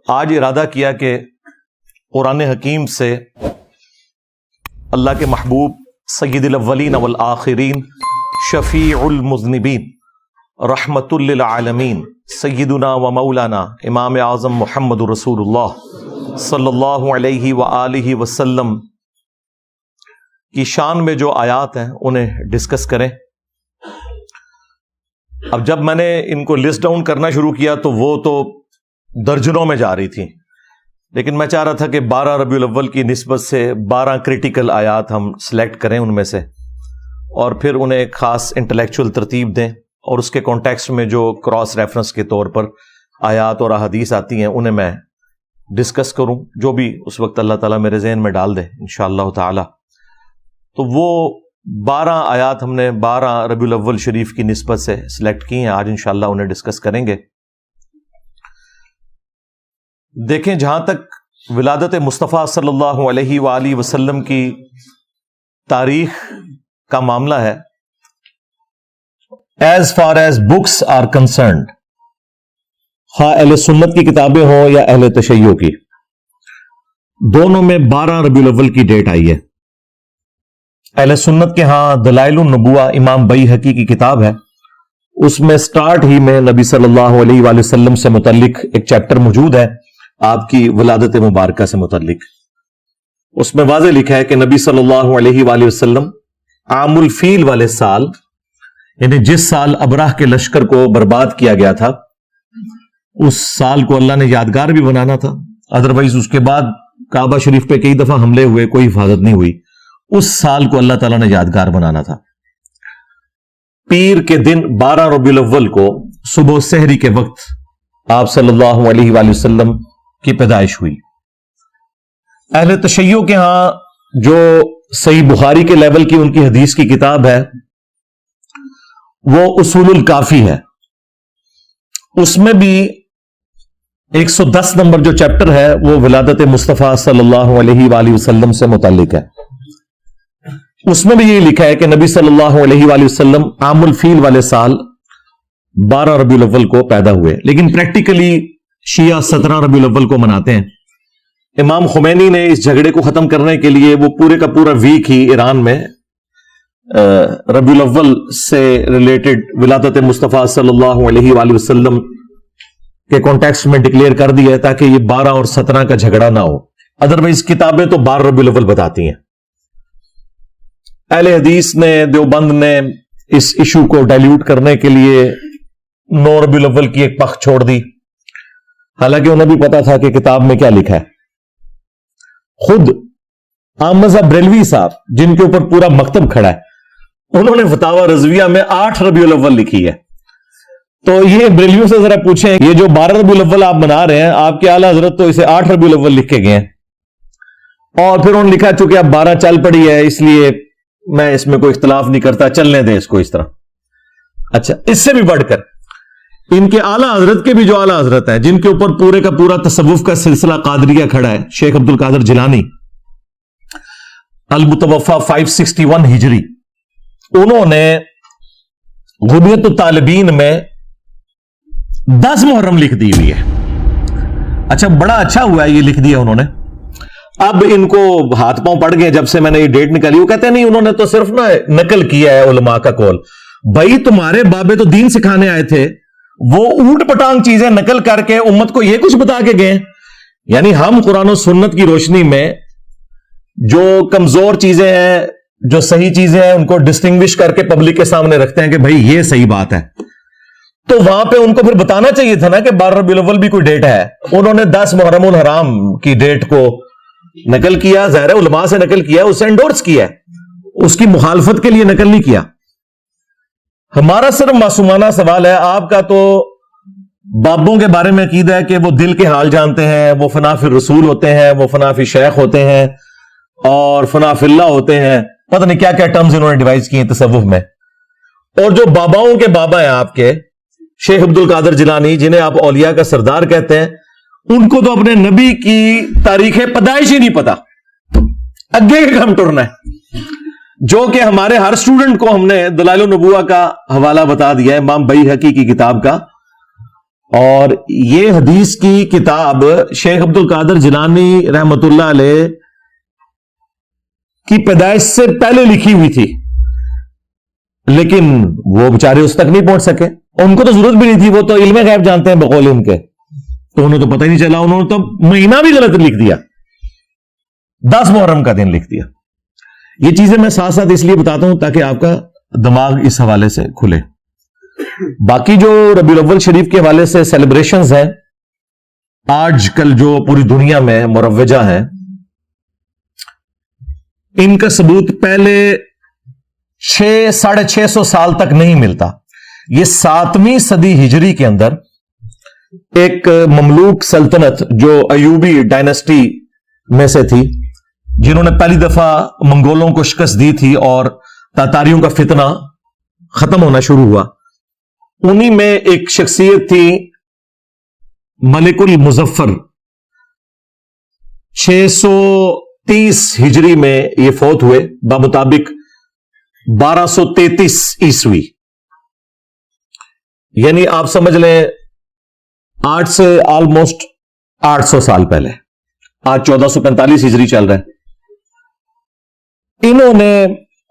آج ارادہ کیا کہ قرآن حکیم سے اللہ کے محبوب سید الاولین والآخرین شفیع المذنبین رحمت للعالمین سیدنا و مولانا امام اعظم محمد رسول اللہ صلی اللہ علیہ وآلہ وسلم کی شان میں جو آیات ہیں انہیں ڈسکس کریں۔ اب جب میں نے ان کو لسٹ ڈاؤن کرنا شروع کیا تو وہ تو درجنوں میں جا رہی تھی، لیکن میں چاہ رہا تھا کہ 12 ربیع الاول کی نسبت سے 12 کریٹیکل آیات ہم سلیکٹ کریں ان میں سے، اور پھر انہیں ایک خاص انٹلیکچول ترتیب دیں، اور اس کے کانٹیکسٹ میں جو کراس ریفرنس کے طور پر آیات اور احادیث آتی ہیں انہیں میں ڈسکس کروں، جو بھی اس وقت اللہ تعالیٰ میرے ذہن میں ڈال دے انشاءاللہ تعالی۔ تو وہ 12 آیات ہم نے 12 ربیع الاول شریف کی نسبت سے سلیکٹ کی ہیں، آج انشاءاللہ انہیں ڈسکس کریں گے۔ دیکھیں، جہاں تک ولادت مصطفیٰ صلی اللہ علیہ وآلہ وسلم کی تاریخ کا معاملہ ہے، as far as books are concerned, خواہ اہل سنت کی کتابیں ہوں یا اہل تشیع کی، دونوں میں 12 ربیع الاول کی ڈیٹ آئی ہے۔ اہل سنت کے ہاں دلائل النبوہ امام بیہقی کی کتاب ہے، اس میں سٹارٹ ہی میں نبی صلی اللہ علیہ وآلہ وسلم سے متعلق ایک چیپٹر موجود ہے، آپ کی ولادت مبارکہ سے متعلق۔ اس میں واضح لکھا ہے کہ نبی صلی اللہ علیہ وآلہ وسلم عام الفیل والے سال، یعنی جس سال ابراہ کے لشکر کو برباد کیا گیا تھا، اس سال کو اللہ نے یادگار بھی بنانا تھا، ادروائز اس کے بعد کعبہ شریف پہ کئی دفعہ حملے ہوئے، کوئی حفاظت نہیں ہوئی، اس سال کو اللہ تعالیٰ نے یادگار بنانا تھا۔ پیر کے دن 12 ربیع الاول کو صبح سحری کے وقت آپ صلی اللہ علیہ وآلہ وسلم کی پیدائش ہوئی۔ اہل تشیع کے ہاں جو صحیح بخاری کے لیول کی ان کی حدیث کی کتاب ہے وہ اصول الکافی ہے، اس میں بھی 110 نمبر جو چیپٹر ہے وہ ولادت مصطفیٰ صلی اللہ علیہ وآلہ وسلم سے متعلق ہے۔ اس میں بھی یہ لکھا ہے کہ نبی صلی اللہ علیہ وآلہ وسلم عام الفیل والے سال 12 ربیع الاول کو پیدا ہوئے، لیکن پریکٹیکلی شیعہ 17 ربیع الاول کو مناتے ہیں۔ امام خمینی نے اس جھگڑے کو ختم کرنے کے لیے وہ پورے کا پورا ویک ہی ایران میں ربیع الاول سے ریلیٹڈ ولادت مصطفیٰ صلی اللہ علیہ وآلہ وسلم کے کانٹیکسٹ میں ڈکلیئر کر دیا ہے تاکہ یہ 12 اور 17 کا جھگڑا نہ ہو، ادروائز کتابیں تو 12 ربیع الاول بتاتی ہیں۔ اہل حدیث نے، دیوبند نے اس ایشو کو ڈائلیوٹ کرنے کے لیے 9 ربیع الاول کی ایک پخ چھوڑ دی، حالانکہ انہیں بھی پتا تھا کہ کتاب میں کیا لکھا ہے۔ خود احمد بریلوی صاحب، جن کے اوپر پورا مکتب کھڑا ہے، انہوں نے فتاوی رضویہ میں 8 ربیع الاول لکھی ہے۔ تو یہ بریلویوں سے ذرا پوچھیں، یہ جو 12 ربیع الاول آپ منا رہے ہیں، آپ کے اعلیٰ حضرت تو اسے 8 ربیع الاول لکھ کے گئے ہیں، اور پھر انہوں نے لکھا چونکہ اب 12 چل پڑی ہے اس لیے میں اس میں کوئی اختلاف نہیں کرتا، چلنے دیں اس کو اس طرح۔ اچھا، اس سے بھی بڑھ کر ان کے اعلیٰ حضرت کے بھی جو اعلیٰ حضرت ہیں، جن کے اوپر پورے کا پورا تصوف کا سلسلہ قادریہ کھڑا ہے، شیخ عبد القادر جیلانی المتوفی 561 ہجری، انہوں نے غنیت الطالبین میں 10 محرم لکھ دی ہوئی ہے۔ اچھا، بڑا اچھا ہوا ہے یہ لکھ دیا انہوں نے۔ اب ان کو ہاتھ پاؤں پڑ گئے جب سے میں نے یہ ڈیٹ نکالی، وہ کہتے ہیں نہیں، انہوں نے تو صرف نقل کیا ہے علماء کا قول۔ بھائی، تمہارے بابے تو دین سکھانے آئے تھے، وہ اوٹ پٹانگ چیزیں نقل کر کے امت کو یہ کچھ بتا کے گئے۔ یعنی ہم قرآن و سنت کی روشنی میں جو کمزور چیزیں ہیں، جو صحیح چیزیں ہیں، ان کو ڈسٹنگوش کر کے پبلک کے سامنے رکھتے ہیں کہ بھائی یہ صحیح بات ہے، تو وہاں پہ ان کو پھر بتانا چاہیے تھا نا کہ 12 ربیع الاول بھی کوئی ڈیٹ ہے۔ انہوں نے 10 محرم الحرام کی ڈیٹ کو نقل کیا، ظاہر علماء سے نقل کیا، اسے انڈورس کیا، اس کی مخالفت کے لیے نقل نہیں کیا۔ ہمارا صرف معصومانہ سوال ہے، آپ کا تو بابوں کے بارے میں عقیدہ ہے کہ وہ دل کے حال جانتے ہیں، وہ فنا فی الرسول ہوتے ہیں، وہ فنا فی شیخ ہوتے ہیں، اور فنا فی اللہ ہوتے ہیں، پتہ نہیں کیا کیا ٹرمز انہوں نے ڈیوائز کیے تصوف میں۔ اور جو باباؤں کے بابا ہیں آپ کے شیخ عبد القادر جیلانی، جنہیں آپ اولیاء کا سردار کہتے ہیں، ان کو تو اپنے نبی کی تاریخ پیدائش ہی نہیں پتا، اگے کا کام ٹرنا ہے، جو کہ ہمارے ہر سٹوڈنٹ کو ہم نے دلائل النبوہ کا حوالہ بتا دیا ہے، امام بیہقی کی کتاب کا، اور یہ حدیث کی کتاب شیخ عبد القادر جیلانی رحمت اللہ علیہ کی پیدائش سے پہلے لکھی ہوئی تھی، لیکن وہ بیچارے اس تک نہیں پہنچ سکے، ان کو تو ضرورت بھی نہیں تھی، وہ تو علم غیب جانتے ہیں بقول ان کے، تو انہیں تو پتہ ہی نہیں چلا، انہوں نے تو مہینہ بھی غلط لکھ دیا، 10 محرم کا دن لکھ دیا۔ یہ چیزیں میں ساتھ ساتھ اس لیے بتاتا ہوں تاکہ آپ کا دماغ اس حوالے سے کھلے۔ باقی جو ربیع الاول شریف کے حوالے سے سیلیبریشنز ہیں آج کل جو پوری دنیا میں مروجہ ہیں، ان کا ثبوت پہلے 600-650 سال تک نہیں ملتا۔ یہ 7ویں صدی ہجری کے اندر ایک مملوک سلطنت جو ایوبی ڈائنسٹی میں سے تھی، جنہوں نے پہلی دفعہ منگولوں کو شکست دی تھی اور تاتاریوں کا فتنہ ختم ہونا شروع ہوا، انہی میں ایک شخصیت تھی ملک المظفر۔ 630 ہجری میں یہ فوت ہوئے، بمطابق 1233 عیسوی، یعنی آپ سمجھ لیں 8 سے آلموسٹ 800 سال پہلے۔ آج 1445 ہجری چل رہا ہے۔ انہوں نے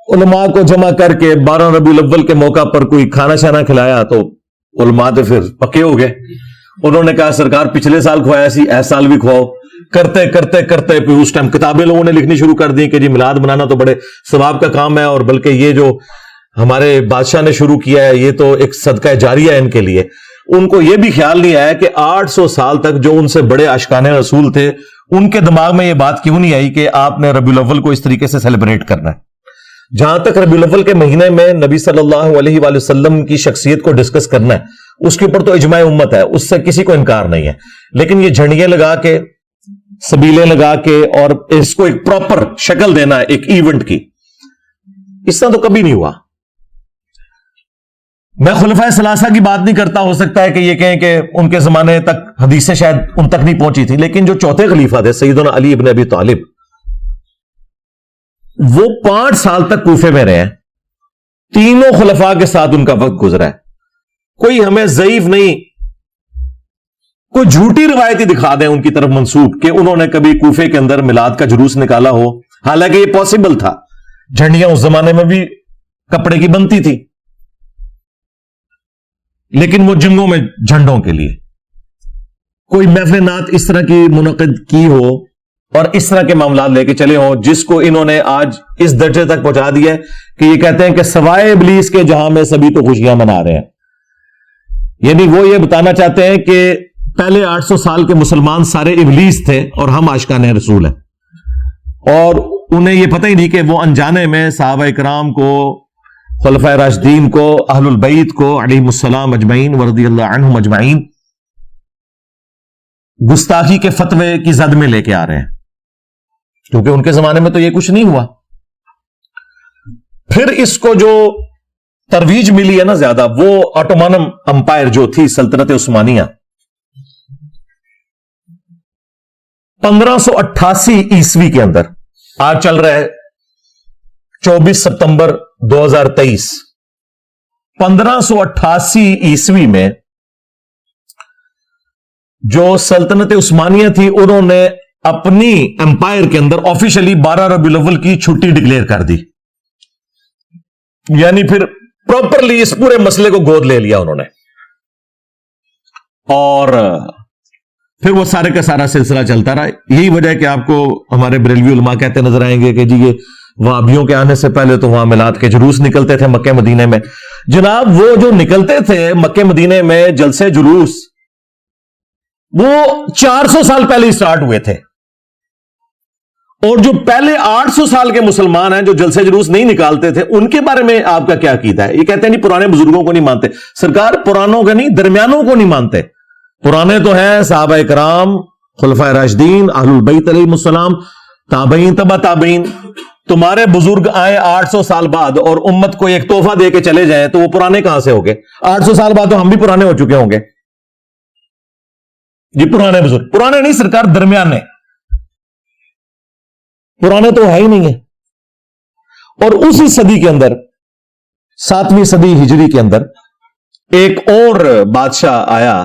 علماء کو جمع کر کے 12 ربیع الاول کے موقع پر کوئی کھانا شانا کھلایا، تو علماء تو پھر پکے ہو گئے۔ انہوں نے کہا سرکار پچھلے سال کھوایا سی، اس سال بھی کھواؤ۔ کرتے کرتے کرتے پھر اس ٹائم کتابیں لوگوں نے لکھنی شروع کر دی کہ جی میلاد منانا تو بڑے ثواب کا کام ہے، اور بلکہ یہ جو ہمارے بادشاہ نے شروع کیا ہے یہ تو ایک صدقہ جاریہ ہے ان کے لیے۔ ان کو یہ بھی خیال نہیں آیا کہ 800 سال تک جو ان سے بڑے عاشقان رسول تھے ان کے دماغ میں یہ بات کیوں نہیں آئی کہ آپ نے ربیع الاول کو اس طریقے سے سیلیبریٹ کرنا ہے۔ جہاں تک ربیع الاول کے مہینے میں نبی صلی اللہ علیہ وآلہ وسلم کی شخصیت کو ڈسکس کرنا ہے، اس کے اوپر تو اجماع امت ہے، اس سے کسی کو انکار نہیں ہے، لیکن یہ جھنڈیاں لگا کے، سبیلیں لگا کے اور اس کو ایک پراپر شکل دینا ہے ایک ایونٹ کی، اس طرح تو کبھی نہیں ہوا۔ میں خلفائے ثلاثہ کی بات نہیں کرتا، ہو سکتا ہے کہ یہ کہیں کہ ان کے زمانے تک حدیثیں شاید ان تک نہیں پہنچی تھی، لیکن جو چوتھے خلیفہ تھے سیدنا علی ابن ابی طالب، وہ 5 سال تک کوفے میں رہے ہیں، تینوں خلفاء کے ساتھ ان کا وقت گزرا ہے۔ کوئی ہمیں ضعیف نہیں، کوئی جھوٹی روایتی دکھا دیں ان کی طرف منسوب کہ انہوں نے کبھی کوفے کے اندر میلاد کا جلوس نکالا ہو، حالانکہ یہ پاسبل تھا، جھنڈیاں اس زمانے میں بھی کپڑے کی بنتی تھی، لیکن وہ جنگوں میں جھنڈوں کے لیے۔ کوئی محفل نعت اس طرح کی منعقد کی ہو اور اس طرح کے معاملات لے کے چلے ہوں جس کو انہوں نے آج اس درجے تک پہنچا دیا ہے کہ یہ کہتے ہیں کہ سوائے ابلیس کے جہاں میں سبھی تو خوشیاں منا رہے ہیں۔ یعنی وہ یہ بتانا چاہتے ہیں کہ پہلے 800 سال کے مسلمان سارے ابلیس تھے اور ہم عاشقان رسول ہیں، اور انہیں یہ پتہ ہی نہیں کہ وہ انجانے میں صحابہ اکرام کو، خلفائے راشدین کو، اہل البیت کو علیہم السلام اجمعین ورضی اللہ عنہم اجمعین گستاخی کے فتوے کی زد میں لے کے آ رہے ہیں، کیونکہ ان کے زمانے میں تو یہ کچھ نہیں ہوا۔ پھر اس کو جو ترویج ملی ہے نا زیادہ، وہ آٹومن امپائر جو تھی سلطنت عثمانیہ، 1588 عیسوی کے اندر، آج چل رہا ہے 24 ستمبر 2023، 1588 عیسوی میں جو سلطنت عثمانیہ تھی انہوں نے اپنی امپائر کے اندر آفیشلی 12 ربیع الاول کی چھٹی ڈکلیئر کر دی، یعنی پھر پراپرلی اس پورے مسئلے کو گود لے لیا انہوں نے، اور پھر وہ سارے کا سارا سلسلہ چلتا رہا۔ یہی وجہ ہے کہ آپ کو ہمارے بریلوی علماء کہتے نظر آئیں گے کہ جی یہ وہابیوں کے آنے سے پہلے تو وہاں میلاد کے جلوس نکلتے تھے مکہ مدینے میں۔ جناب وہ جو نکلتے تھے مکہ مدینے میں جلسے جلوس، وہ 400 سال پہلے سٹارٹ ہوئے تھے، اور جو پہلے 800 سال کے مسلمان ہیں جو جلسے جلوس نہیں نکالتے تھے، ان کے بارے میں آپ کا کیا عقیدہ ہے؟ یہ کہتے ہیں نہیں پرانے بزرگوں کو نہیں مانتے۔ سرکار پرانوں کا نہیں، درمیانوں کو نہیں مانتے۔ پرانے تو ہیں صحابہ کرام، خلفائے راشدین، اہل البیت علیہم السلام، تابعین، تبع تابعین۔ تمہارے بزرگ آئے 800 سال بعد اور امت کو ایک تحفہ دے کے چلے جائیں تو وہ پرانے کہاں سے ہو گئے؟ 800 سال بعد تو ہم بھی پرانے ہو چکے ہوں گے جی۔ پرانے بزرگ، پرانے نہیں سرکار، درمیانے، پرانے تو ہے ہی نہیں ہے۔ اور اسی صدی کے اندر، 7ویں صدی ہجری کے اندر، ایک اور بادشاہ آیا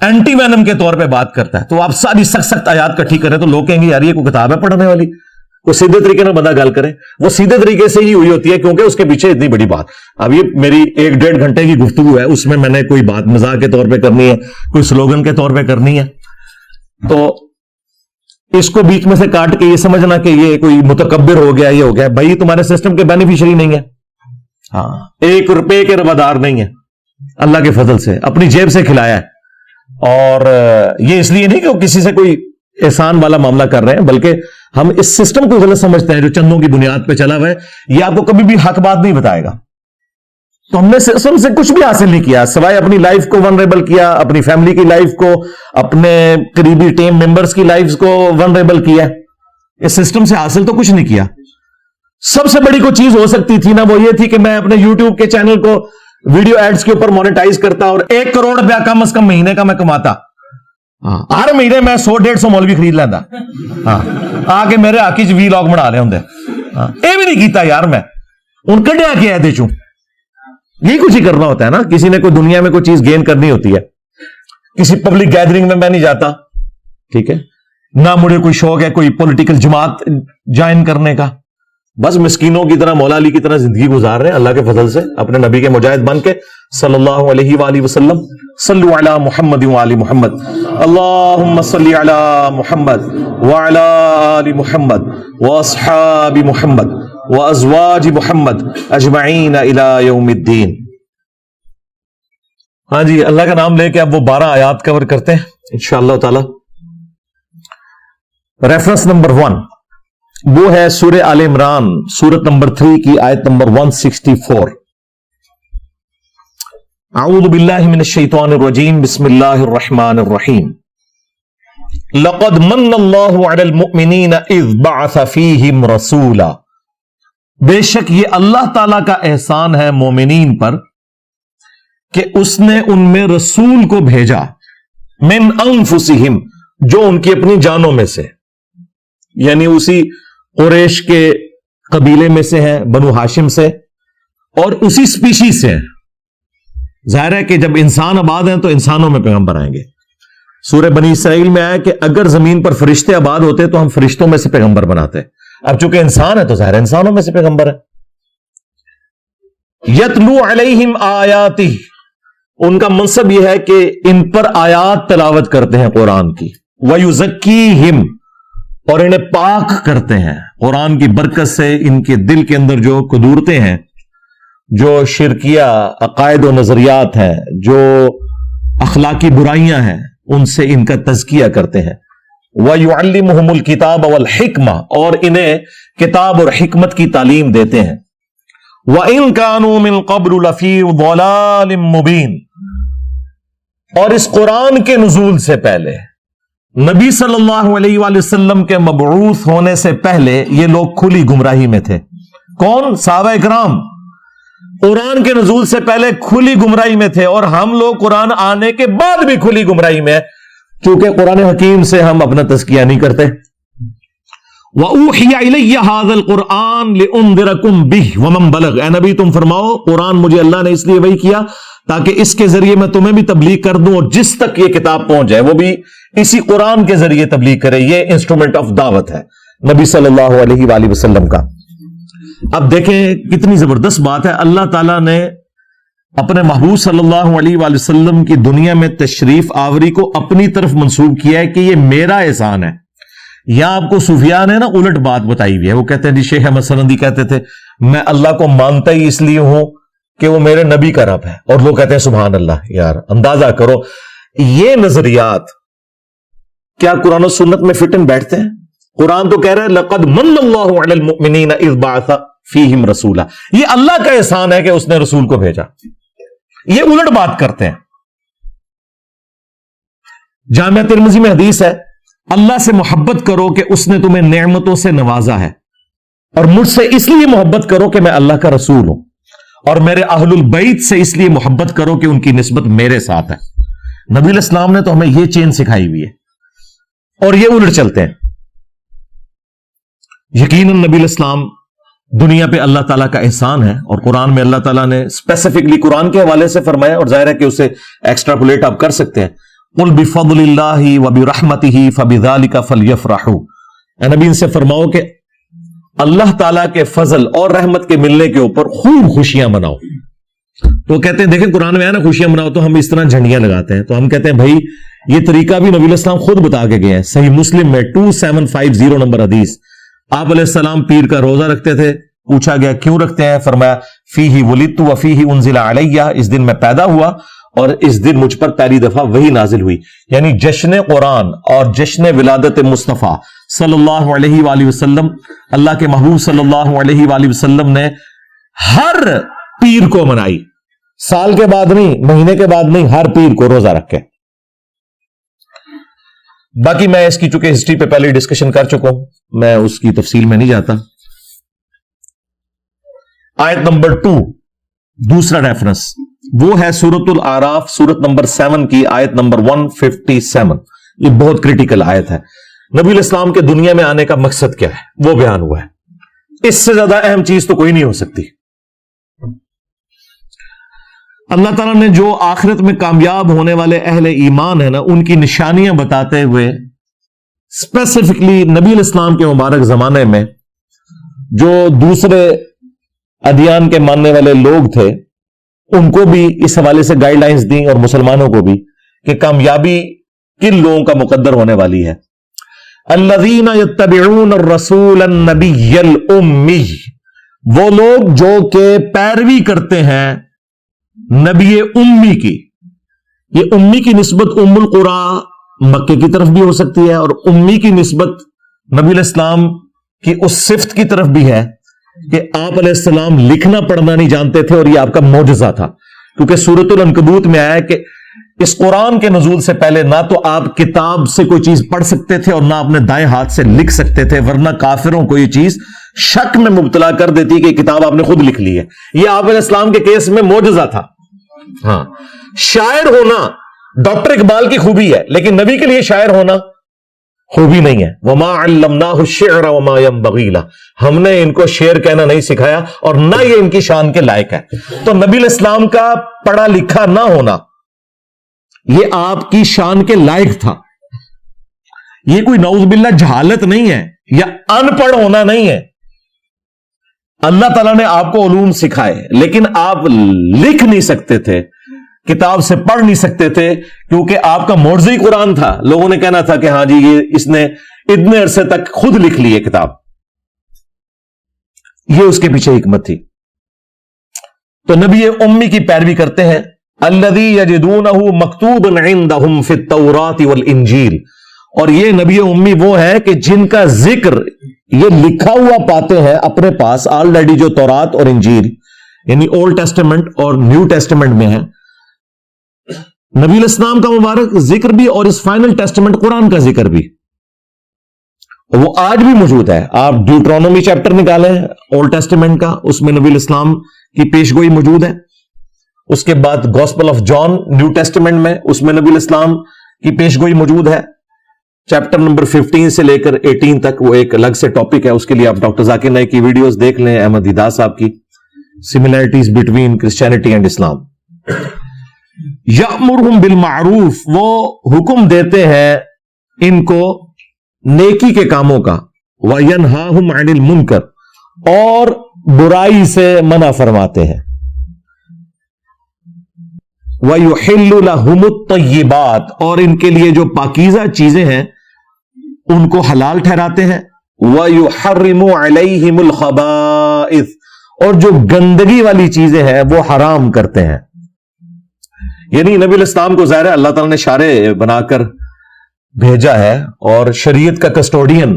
اینٹی وینم کے طور پہ بات کرتا ہے، تو آپ ساری سخت سخت آیات کٹھی کریں تو لوگ کہیں گے یار یہ کوئی کتاب ہے پڑھنے والی، وہ سیدھے طریقے سے بندہ گل کرے، وہ سیدھے طریقے سے ہی ہوئی ہوتی ہے کیونکہ اس کے پیچھے اتنی بڑی بات۔ اب یہ میری 1-1.5 گھنٹے کی گفتگو ہے، اس میں میں نے کوئی بات مزاح کے طور پہ کرنی ہے، کوئی سلوگن کے طور پہ کرنی ہے، تو اس کو بیچ میں سے کاٹ کے یہ سمجھنا کہ یہ کوئی متکبر ہو گیا، یہ ہو گیا، بھائی تمہارے سسٹم کے بینیفیشری نہیں ہے، ہاں 1 روپے کے روادار نہیں ہے، اللہ کے فضل سے اپنی جیب سے کھلایا ہے۔ اور یہ اس لیے نہیں کہ وہ کسی سے کوئی احسان والا معاملہ کر رہے ہیں، بلکہ ہم اس سسٹم کو غلط سمجھتے ہیں جو چندوں کی بنیاد پہ چلا ہوا ہے، یہ آپ کو کبھی بھی حق بات نہیں بتائے گا۔ تو ہم نے سسٹم سے کچھ بھی حاصل نہیں کیا سوائے اپنی لائف کو ونریبل کیا، اپنی فیملی کی لائف کو، اپنے قریبی ٹیم ممبرز کی لائف کو ونریبل کیا۔ اس سسٹم سے حاصل تو کچھ نہیں کیا۔ سب سے بڑی کوئی چیز ہو سکتی تھی نا، وہ یہ تھی کہ میں اپنے یوٹیوب کے چینل کو ویڈیو ایڈز کے اوپر مونیٹائز کرتا اور 1 کروڑ روپیہ کم از کم مہینے کا میں کماتا۔ ہر مہینے میں 100-150 مولوی خرید لینا، آ کے میرے آکی چ وی لاگ بنا لے ہوں۔ یہ بھی نہیں کیتا یار، میں ان کڈیا کیا ہے چوں، یہی کچھ ہی کرنا ہوتا ہے نا۔ کسی نے کوئی دنیا میں کوئی چیز گین کرنی ہوتی ہے، کسی پبلک گیدرنگ میں نہیں جاتا، ٹھیک ہے، نہ مجھے کوئی شوق ہے کوئی پولیٹیکل جماعت جوائن کرنے کا، بس مسکینوں کی طرح مولا علی کی طرح زندگی گزار رہے ہیں اللہ کے فضل سے، اپنے نبی کے مجاہد بن کے صلی اللہ علیہ وآلہ وسلم۔ صلو علی محمد وآل محمد، اللہم صلی علی محمد وعلی آل محمد واصحاب محمد وازواج محمد اجمعین الی یوم الدین۔ ہاں جی، اللہ کا نام لے کے اب وہ 12 آیات کور کرتے ہیں انشاءاللہ تعالی۔ ریفرنس نمبر 1 وہ ہے سورہ آل عمران سورت نمبر 3 کی آیت نمبر 164۔ اعوذ باللہ من الشیطان الرجیم، بسم اللہ الرحمن الرحیم۔ لقد من اللہ علی المؤمنین اذ بعث فیہم رسولا، بے شک یہ اللہ تعالی کا احسان ہے مومنین پر کہ اس نے ان میں رسول کو بھیجا، من انفسہم، جو ان کی اپنی جانوں میں سے، یعنی اسی قریش کے قبیلے میں سے ہیں، بنو ہاشم سے، اور اسی سپیشیز سے ہیں۔ ظاہر ہے کہ جب انسان آباد ہیں تو انسانوں میں پیغمبر آئیں گے۔ سورہ بنی اسرائیل میں آیا کہ اگر زمین پر فرشتے آباد ہوتے تو ہم فرشتوں میں سے پیغمبر بناتے، اب چونکہ انسان ہے تو ظاہر انسانوں میں سے پیغمبر ہے۔ یتلو علیہم آیاتہ، ان کا منصب یہ ہے کہ ان پر آیات تلاوت کرتے ہیں قرآن کی، ویزکیہم، اور انہیں پاک کرتے ہیں قرآن کی برکت سے، ان کے دل کے اندر جو قدورتیں ہیں، جو شرکیہ عقائد و نظریات ہیں، جو اخلاقی برائیاں ہیں، ان سے ان کا تزکیہ کرتے ہیں۔ وَيُعَلِّمُهُمُ الْكِتَابَ وَالْحِكْمَةَ، اور انہیں کتاب اور حکمت کی تعلیم دیتے ہیں۔ وَإِن كَانُوا مِن قَبْلُ لَفِي ضَلَالٍ مُبِينٍ، اور اس قرآن کے نزول سے پہلے، نبی صلی اللہ علیہ وآلہ وسلم کے مبعوث ہونے سے پہلے یہ لوگ کھلی گمراہی میں تھے۔ کون؟ صحابہ اکرام قرآن کے نزول سے پہلے کھلی گمراہی میں تھے، اور ہم لوگ قرآن آنے کے بعد بھی کھلی گمراہی میں ہیں، کیونکہ قرآن حکیم سے ہم اپنا تزکیہ نہیں کرتے۔ وَأُوحِيَ إِلَيَّ هَذَا الْقُرْآنُ لِأُنذِرَكُم بِهِ وَمَن بَلَغَ، اے نبی تم فرماؤ قرآن مجھے اللہ نے اس لیے وحی کیا تاکہ اس کے ذریعے میں تمہیں بھی تبلیغ کر دوں، اور جس تک یہ کتاب پہنچ جائے وہ بھی اسی قرآن کے ذریعے تبلیغ کرے۔ یہ انسٹرومنٹ آف دعوت ہے نبی صلی اللہ علیہ وآلہ وسلم کا۔ اب دیکھیں کتنی زبردست بات ہے، اللہ تعالیٰ نے اپنے محبوب صلی اللہ علیہ وآلہ وسلم کی دنیا میں تشریف آوری کو اپنی طرف منسوب کیا ہے کہ یہ میرا احسان ہے۔ یہاں آپ کو صوفیاء نے نا الٹ بات بتائی ہوئی ہے، وہ کہتے ہیں جی شیخ احمد سندی کہتے تھے میں اللہ کو مانتا ہی اس لیے ہوں کہ وہ میرے نبی کا رب ہے، اور لوگ کہتے ہیں سبحان اللہ۔ یار اندازہ کرو یہ نظریات کیا قرآن و سنت میں فٹ ان بیٹھتے ہیں؟ قرآن تو کہہ رہا ہے لقد من اللہ علی المؤمنین اذ بعث فیہم رسولا، یہ اللہ کا احسان ہے کہ اس نے رسول کو بھیجا۔ یہ الٹ بات کرتے ہیں۔ جامعہ ترمذی میں حدیث ہے اللہ سے محبت کرو کہ اس نے تمہیں نعمتوں سے نوازا ہے، اور مجھ سے اس لیے محبت کرو کہ میں اللہ کا رسول ہوں، اور میرے اہل البیت سے اس لیے محبت کرو کہ ان کی نسبت میرے ساتھ ہے۔ نبی علیہ السلام نے تو ہمیں یہ چین سکھائی ہوئی ہے، اور یہ الٹ چلتے ہیں۔ یقیناً نبی علیہ السلام دنیا پہ اللہ تعالیٰ کا احسان ہے، اور قرآن میں اللہ تعالیٰ نے اسپیسیفکلی قرآن کے حوالے سے فرمایا، اور ظاہر ہے کہ اسے ایکسٹراپولیٹ آپ کر سکتے ہیں۔ قل بفضل اللہ وبرحمتہ فبذلک فلیفرحوا، اے نبی ان سے فرماؤ کہ اللہ تعالیٰ کے فضل اور رحمت کے ملنے کے اوپر خوب خوشیاں مناؤ۔ تو کہتے ہیں دیکھیں قرآن میں ہے نا خوشیاں مناؤ، تو ہم اس طرح جھنڈیاں لگاتے ہیں، تو ہم کہتے ہیں بھائی یہ طریقہ بھی نبی علیہ السلام خود بتا کے گئے ہیں۔ صحیح مسلم میں 2750 نمبر حدیث، آپ علیہ السلام پیر کا روزہ رکھتے تھے، پوچھا گیا کیوں رکھتے ہیں، فرمایا فیہ ولدت وفیہ انزل علیہ، اس دن میں پیدا ہوا اور اس دن مجھ پر پہلی دفعہ وحی نازل ہوئی۔ یعنی جشن قرآن اور جشن ولادت مصطفیٰ صلی اللہ علیہ وآلہ وسلم، اللہ کے محبوب صلی اللہ علیہ وآلہ وسلم نے ہر پیر کو منائی، سال کے بعد نہیں، مہینے کے بعد نہیں، ہر پیر کو روزہ رکھے۔ باقی میں اس کی چونکہ ہسٹری پہ پہلے ڈسکشن کر چکا ہوں، میں اس کی تفصیل میں نہیں جاتا۔ آیت نمبر 2 دوسرا ریفرنس وہ ہے سورۃ الاعراف، سورت نمبر 7 کی آیت نمبر 157۔ یہ بہت کریٹیکل آیت ہے۔ نبی علیہ السلام کے دنیا میں آنے کا مقصد کیا ہے وہ بیان ہوا ہے، اس سے زیادہ اہم چیز تو کوئی نہیں ہو سکتی۔ اللہ تعالیٰ نے جو آخرت میں کامیاب ہونے والے اہل ایمان ہیں نا، ان کی نشانیاں بتاتے ہوئے اسپیسیفکلی نبی علیہ السلام کے مبارک زمانے میں جو دوسرے ادیان کے ماننے والے لوگ تھے ان کو بھی اس حوالے سے گائیڈ لائنز دیں، اور مسلمانوں کو بھی، کہ کامیابی کن لوگوں کا مقدر ہونے والی ہے۔ الذین یتبعون الرسول النبی الامی، وہ لوگ جو کہ پیروی کرتے ہیں نبی امی کی۔ یہ امی کی نسبت ام القرى مکے کی طرف بھی ہو سکتی ہے، اور امی کی نسبت نبی علیہ السلام کی اس صفت کی طرف بھی ہے کہ آپ علیہ السلام لکھنا پڑھنا نہیں جانتے تھے، اور یہ آپ کا معجزہ تھا، کیونکہ سورۃ العنکبوت میں آیا ہے کہ اس قرآن کے نزول سے پہلے نہ تو آپ کتاب سے کوئی چیز پڑھ سکتے تھے اور نہ اپنے دائیں ہاتھ سے لکھ سکتے تھے، ورنہ کافروں کو یہ چیز شک میں مبتلا کر دیتی کہ کتاب آپ نے خود لکھ لی ہے۔ یہ آپ علیہ السلام کے کیس میں معجزہ تھا۔ ہاں، شاعر ہونا ڈاکٹر اقبال کی خوبی ہے، لیکن نبی کے لیے شاعر ہونا خوبی نہیں ہے۔ وما علمناہ الشعر وما ينبغی لہ، ہم نے ان کو شعر کہنا نہیں سکھایا اور نہ یہ ان کی شان کے لائق ہے۔ تو نبی علیہ السلام کا پڑھا لکھا نہ ہونا یہ آپ کی شان کے لائق تھا۔ یہ کوئی نعوذ باللہ جہالت نہیں ہے یا ان پڑھ ہونا نہیں ہے۔ اللہ تعالیٰ نے آپ کو علوم سکھائے، لیکن آپ لکھ نہیں سکتے تھے، کتاب سے پڑھ نہیں سکتے تھے، کیونکہ آپ کا معجزہ ہی قرآن تھا۔ لوگوں نے کہنا تھا کہ ہاں جی یہ اس نے اتنے عرصے تک خود لکھ لی ہے کتاب، یہ اس کے پیچھے حکمت تھی۔ تو نبی امی کی پیروی کرتے ہیں۔ الذی یجدونہ مکتوبا عندہم فی التوراۃ والانجیل، اور یہ نبی امی وہ ہے کہ جن کا ذکر یہ لکھا ہوا پاتے ہیں اپنے پاس آلریڈی، جو تورات اور انجیل یعنی اولڈ ٹیسٹمنٹ اور نیو ٹیسٹمنٹ میں ہے۔ نبی علیہ السلام کا مبارک ذکر بھی اور اس فائنل ٹیسٹمنٹ قرآن کا ذکر بھی وہ آج بھی موجود ہے۔ آپ ڈیوٹرانومی چیپٹر نکالیں اولڈ ٹیسٹمنٹ کا، اس میں نبی علیہ السلام کی پیشگوئی موجود ہے۔ اس کے بعد gospel of John New Testament میں، اس میں نبی علیہ السلام کی پیشگوئی موجود ہے۔ چیپٹر نمبر 15 سے لے کر 18 تک وہ ایک الگ سے ٹاپک ہے، اس کے لیے آپ ڈاکٹر ذاکر نائک کی ویڈیوز دیکھ لیں، احمد دیدار صاحب کی، سملیرٹیز بٹوین کرسچینٹی اینڈ اسلام۔ یأمرہم بالمعروف، وہ حکم دیتے ہیں ان کو نیکی کے کاموں کا، وینہاہم عن المنکر، اور برائی سے منع فرماتے ہیں، وَيُحِلُّ لَهُمُ الطَّيِّبَاتِ، اور ان کے لیے جو پاکیزہ چیزیں ہیں ان کو حلال ٹھہراتے ہیں، وَيُحَرِّمُ عَلَيْهِمُ الْخَبَائِثِ، اور جو گندگی والی چیزیں ہیں وہ حرام کرتے ہیں۔ یعنی نبی علیہ السلام کو ظاہر ہے اللہ تعالیٰ نے شارع بنا کر بھیجا ہے، اور شریعت کا کسٹوڈین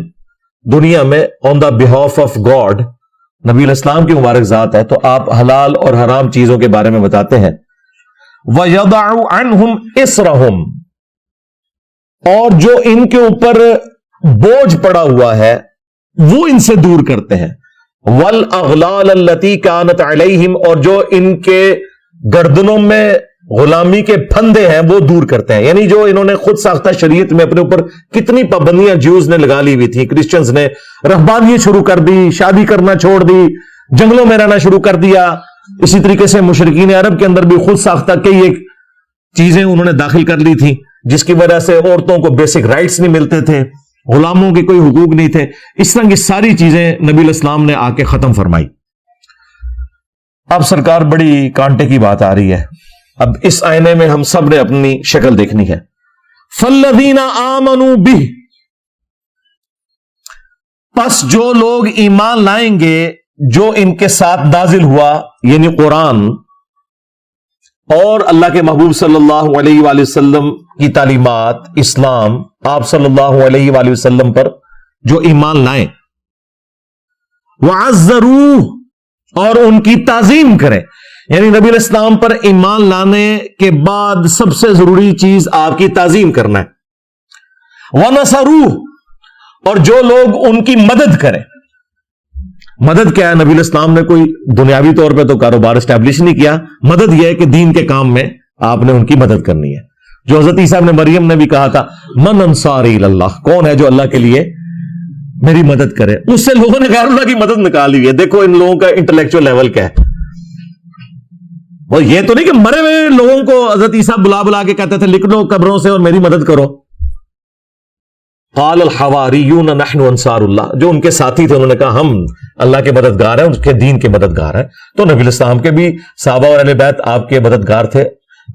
دنیا میں آن دا بہاف آف گاڈ نبی علیہ السلام کی مبارک ذات ہے، تو آپ حلال اور حرام چیزوں کے بارے میں بتاتے ہیں۔ وَيَضَعُ عَنْهُمْ إِصْرَهُمْ، اور جو ان کے اوپر بوجھ پڑا ہوا ہے وہ ان سے دور کرتے ہیں، وَالْأَغْلَالَ الَّتِي كَانَتْ عَلَيْهِمْ، اور جو ان کے گردنوں میں غلامی کے پھندے ہیں وہ دور کرتے ہیں۔ یعنی جو انہوں نے خود ساختہ شریعت میں اپنے اوپر کتنی پابندیاں جیوز نے لگا لی ہوئی تھی، کرسچنز نے رہبانیت شروع کر دی، شادی کرنا چھوڑ دی، جنگلوں میں رہنا شروع کر دیا، اسی طریقے سے مشرکین عرب کے اندر بھی خود ساختہ کئی ایک چیزیں انہوں نے داخل کر لی تھی جس کی وجہ سے عورتوں کو بیسک رائٹس نہیں ملتے تھے، غلاموں کے کوئی حقوق نہیں تھے، اس طرح کی ساری چیزیں نبی الاسلام نے آ کے ختم فرمائی۔ اب سرکار بڑی کانٹے کی بات آ رہی ہے، اب اس آئینے میں ہم سب نے اپنی شکل دیکھنی ہے۔ فالذین آمنوا بہ، پس جو لوگ ایمان لائیں گے جو ان کے ساتھ نازل ہوا، یعنی قرآن اور اللہ کے محبوب صلی اللہ علیہ وآلہ وسلم کی تعلیمات، اسلام، آپ صلی اللہ علیہ وآلہ وسلم پر جو ایمان لائیں، وعزروہ، اور ان کی تعظیم کریں، یعنی نبی الاسلام پر ایمان لانے کے بعد سب سے ضروری چیز آپ کی تعظیم کرنا ہے۔ ونصروہ، اور جو لوگ ان کی مدد کریں۔ مدد کیا ہے؟ نبی الاسلام نے کوئی دنیاوی طور پہ تو کاروبار اسٹیبلش نہیں کیا، مدد یہ ہے کہ دین کے کام میں آپ نے ان کی مدد کرنی ہے۔ جو حضرت عیسیٰ ابن مریم نے بھی کہا تھا، من انصاری اللہ، کون ہے جو اللہ کے لیے میری مدد کرے؟ اس سے لوگوں نے غیر اللہ کی مدد نکال لی ہے۔ دیکھو ان لوگوں کا انٹلیکچوئل لیول کیا ہے۔ وہ یہ تو نہیں کہ مرے ہوئے لوگوں کو حضرت عیسیٰ بلا بلا کے کہتے تھے لکھ لو قبروں سے اور میری مدد کرو۔ قال الحواریون نحن انصار اللہ، جو ان کے ساتھی تھے انہوں نے کہا ہم اللہ کے مددگار ہیں، ان کے دین کے مددگار ہیں۔ تو نبی الاسلام کے بھی صحابہ اور اہل بیت آپ کے مددگار تھے،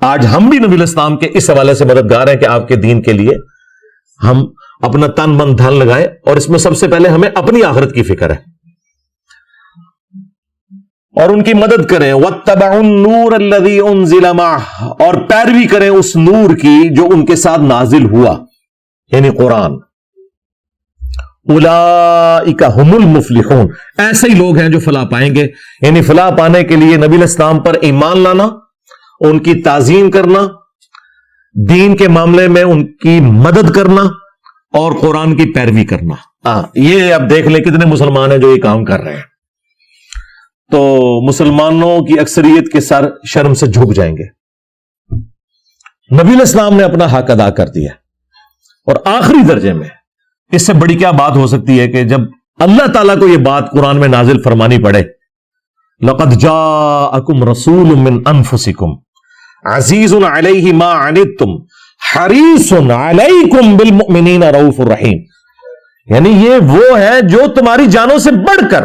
آج ہم بھی نبی الاسلام کے اس حوالے سے مددگار ہیں کہ آپ کے دین کے لیے ہم اپنا تن من دھن لگائیں، اور اس میں سب سے پہلے ہمیں اپنی آخرت کی فکر ہے، اور ان کی مدد کریں۔ واتبعوا النور الذی انزل معہ، اور پیروی کریں اس نور کی جو ان کے ساتھ نازل ہوا، یعنی قرآن۔ اولئک ھم المفلحون، ایسے ہی لوگ ہیں جو فلاح پائیں گے۔ یعنی فلاح پانے کے لیے نبی الاسلام پر ایمان لانا، ان کی تعظیم کرنا، دین کے معاملے میں ان کی مدد کرنا، اور قرآن کی پیروی کرنا۔ یہ اب دیکھ لیں کتنے مسلمان ہیں جو یہ کام کر رہے ہیں، تو مسلمانوں کی اکثریت کے سر شرم سے جھک جائیں گے۔ نبی الاسلام نے اپنا حق ادا کر دیا، اور آخری درجے میں اس سے بڑی کیا بات ہو سکتی ہے کہ جب اللہ تعالیٰ کو یہ بات قرآن میں نازل فرمانی پڑے، لَقَدْ جَاءَكُمْ رَسُولٌ مِّنْ أَنفُسِكُمْ عَزِيزٌ عَلَيْهِ مَا عَنِتُّمْ حَرِيصٌ عَلَيْكُمْ بِالْمُؤْمِنِينَ رَؤُوفٌ رَحِيمٌ، یعنی یہ وہ ہے جو تمہاری جانوں سے بڑھ کر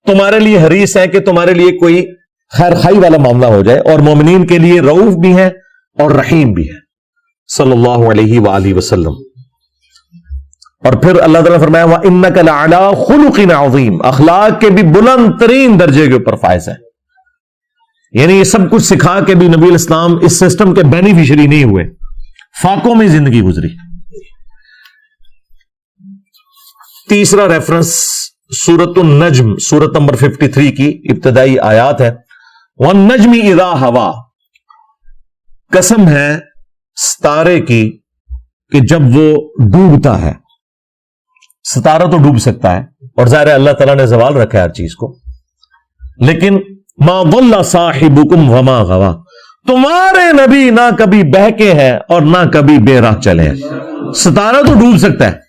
تمہارے لیے حریص ہے کہ تمہارے لیے کوئی خیر خائی والا معاملہ ہو جائے، اور مومنین کے لیے رؤوف بھی ہے اور رحیم بھی ہے، صلی اللہ علیہ وآلہ وسلم۔ اور پھر اللہ تعالیٰ نے فرمایا وَإِنَّكَ لَعَلَىٰ خُلُقٍ عَظِيمٍ، اخلاق کے بھی بلند ترین درجے کے اوپر فائز ہے۔ یعنی یہ سب کچھ سکھا کے بھی نبی الاسلام اس سسٹم کے بینیفیشری نہیں ہوئے، فاقوں میں زندگی گزری۔ تیسرا ریفرنس سورۃ النجم، سورت نمبر 53 کی ابتدائی آیات ہے۔ وَالنَّجْمِ إِذَا هَوَىٰ، قسم ہے ستارے کی کہ جب وہ ڈوبتا ہے۔ ستارہ تو ڈوب سکتا ہے، اور ظاہر ہے اللہ تعالیٰ نے زوال رکھا ہے ہر چیز کو، لیکن ما ضل صاحبکم وما غوا، تمہارے نبی نہ کبھی بہکے ہیں اور نہ کبھی بے راہ چلے ہیں۔ ستارہ تو ڈوب سکتا ہے،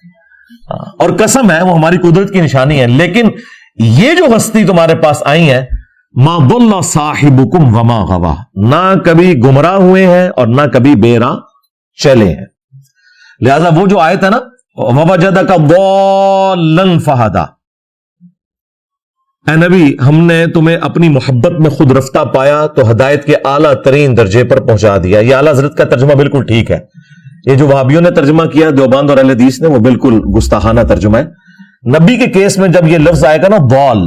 اور قسم ہے وہ ہماری قدرت کی نشانی ہے، لیکن یہ جو ہستی تمہارے پاس آئی ہے، ما ضل صاحبکم وما غوا، نہ کبھی گمراہ ہوئے ہیں اور نہ کبھی بے راہ چلے ہیں۔ لہذا وہ جو آیت ہے نا وَوَجَدَكَ ضَالًّا فَهَدَىٰ، اے نبی ہم نے تمہیں اپنی محبت میں خود رفتہ پایا تو ہدایت کے اعلیٰ ترین درجے پر پہنچا دیا۔ یہ اعلیٰ حضرت کا ترجمہ بالکل ٹھیک ہے، یہ جو وہابیوں نے ترجمہ کیا دیوبند اور اہل حدیث نے، وہ بالکل گستاخانہ ترجمہ ہے۔ نبی کے کیس میں جب یہ لفظ آئے گا نا ضال،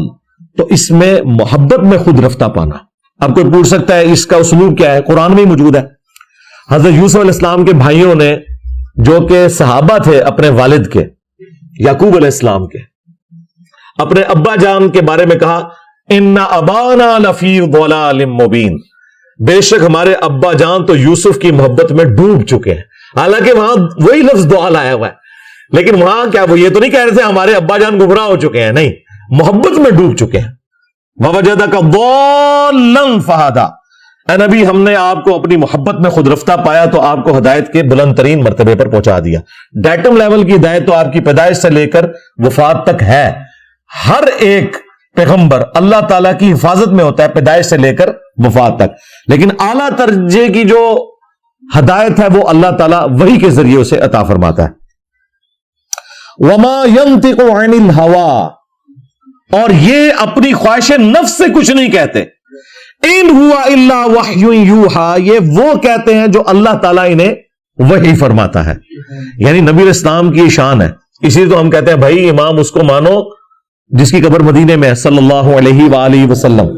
تو اس میں محبت میں خود رفتہ پانا۔ اب کوئی پوچھ سکتا ہے اس کا اسلوب کیا ہے؟ قرآن میں ہی موجود ہے۔ حضرت یوسف علیہ السلام کے بھائیوں نے، جو کہ صحابہ تھے اپنے والد کے، یعقوب علیہ السلام کے، اپنے ابا جان کے بارے میں کہا ان ابانا لفی ضلال مبین، بے شک ہمارے ابا جان تو یوسف کی محبت میں ڈوب چکے ہیں۔ حالانکہ وہاں وہی لفظ ضلال آیا ہوا ہے، لیکن وہاں کیا وہ یہ تو نہیں کہہ رہے تھے ہمارے ابا جان گمراہ ہو چکے ہیں، نہیں، محبت میں ڈوب چکے ہیں۔ وَوَجَدَكَ ضَالًّا فَهَدَىٰ، اے نبی ہم نے آپ کو اپنی محبت میں خود رفتہ پایا تو آپ کو ہدایت کے بلند ترین مرتبے پر پہنچا دیا۔ ڈیٹم لیول کی ہدایت تو آپ کی پیدائش سے لے کر وفات تک ہے۔ ہر ایک پیغمبر اللہ تعالیٰ کی حفاظت میں ہوتا ہے پیدائش سے لے کر وفات تک، لیکن اعلیٰ درجے کی جو ہدایت ہے وہ اللہ تعالیٰ وحی کے ذریعے اسے عطا فرماتا ہے. وما ينطق عن الهوى، اور یہ اپنی خواہش نفس سے کچھ نہیں کہتے. ان ہوا الا وحی یوحا، یہ وہ کہتے ہیں جو اللہ تعالیٰ انہیں وحی فرماتا ہے. یعنی نبی علیہ السلام کی شان ہے. اسی لیے تو ہم کہتے ہیں بھائی امام اس کو مانو جس کی قبر مدینے میں ہے صلی اللہ علیہ وآلہ وسلم،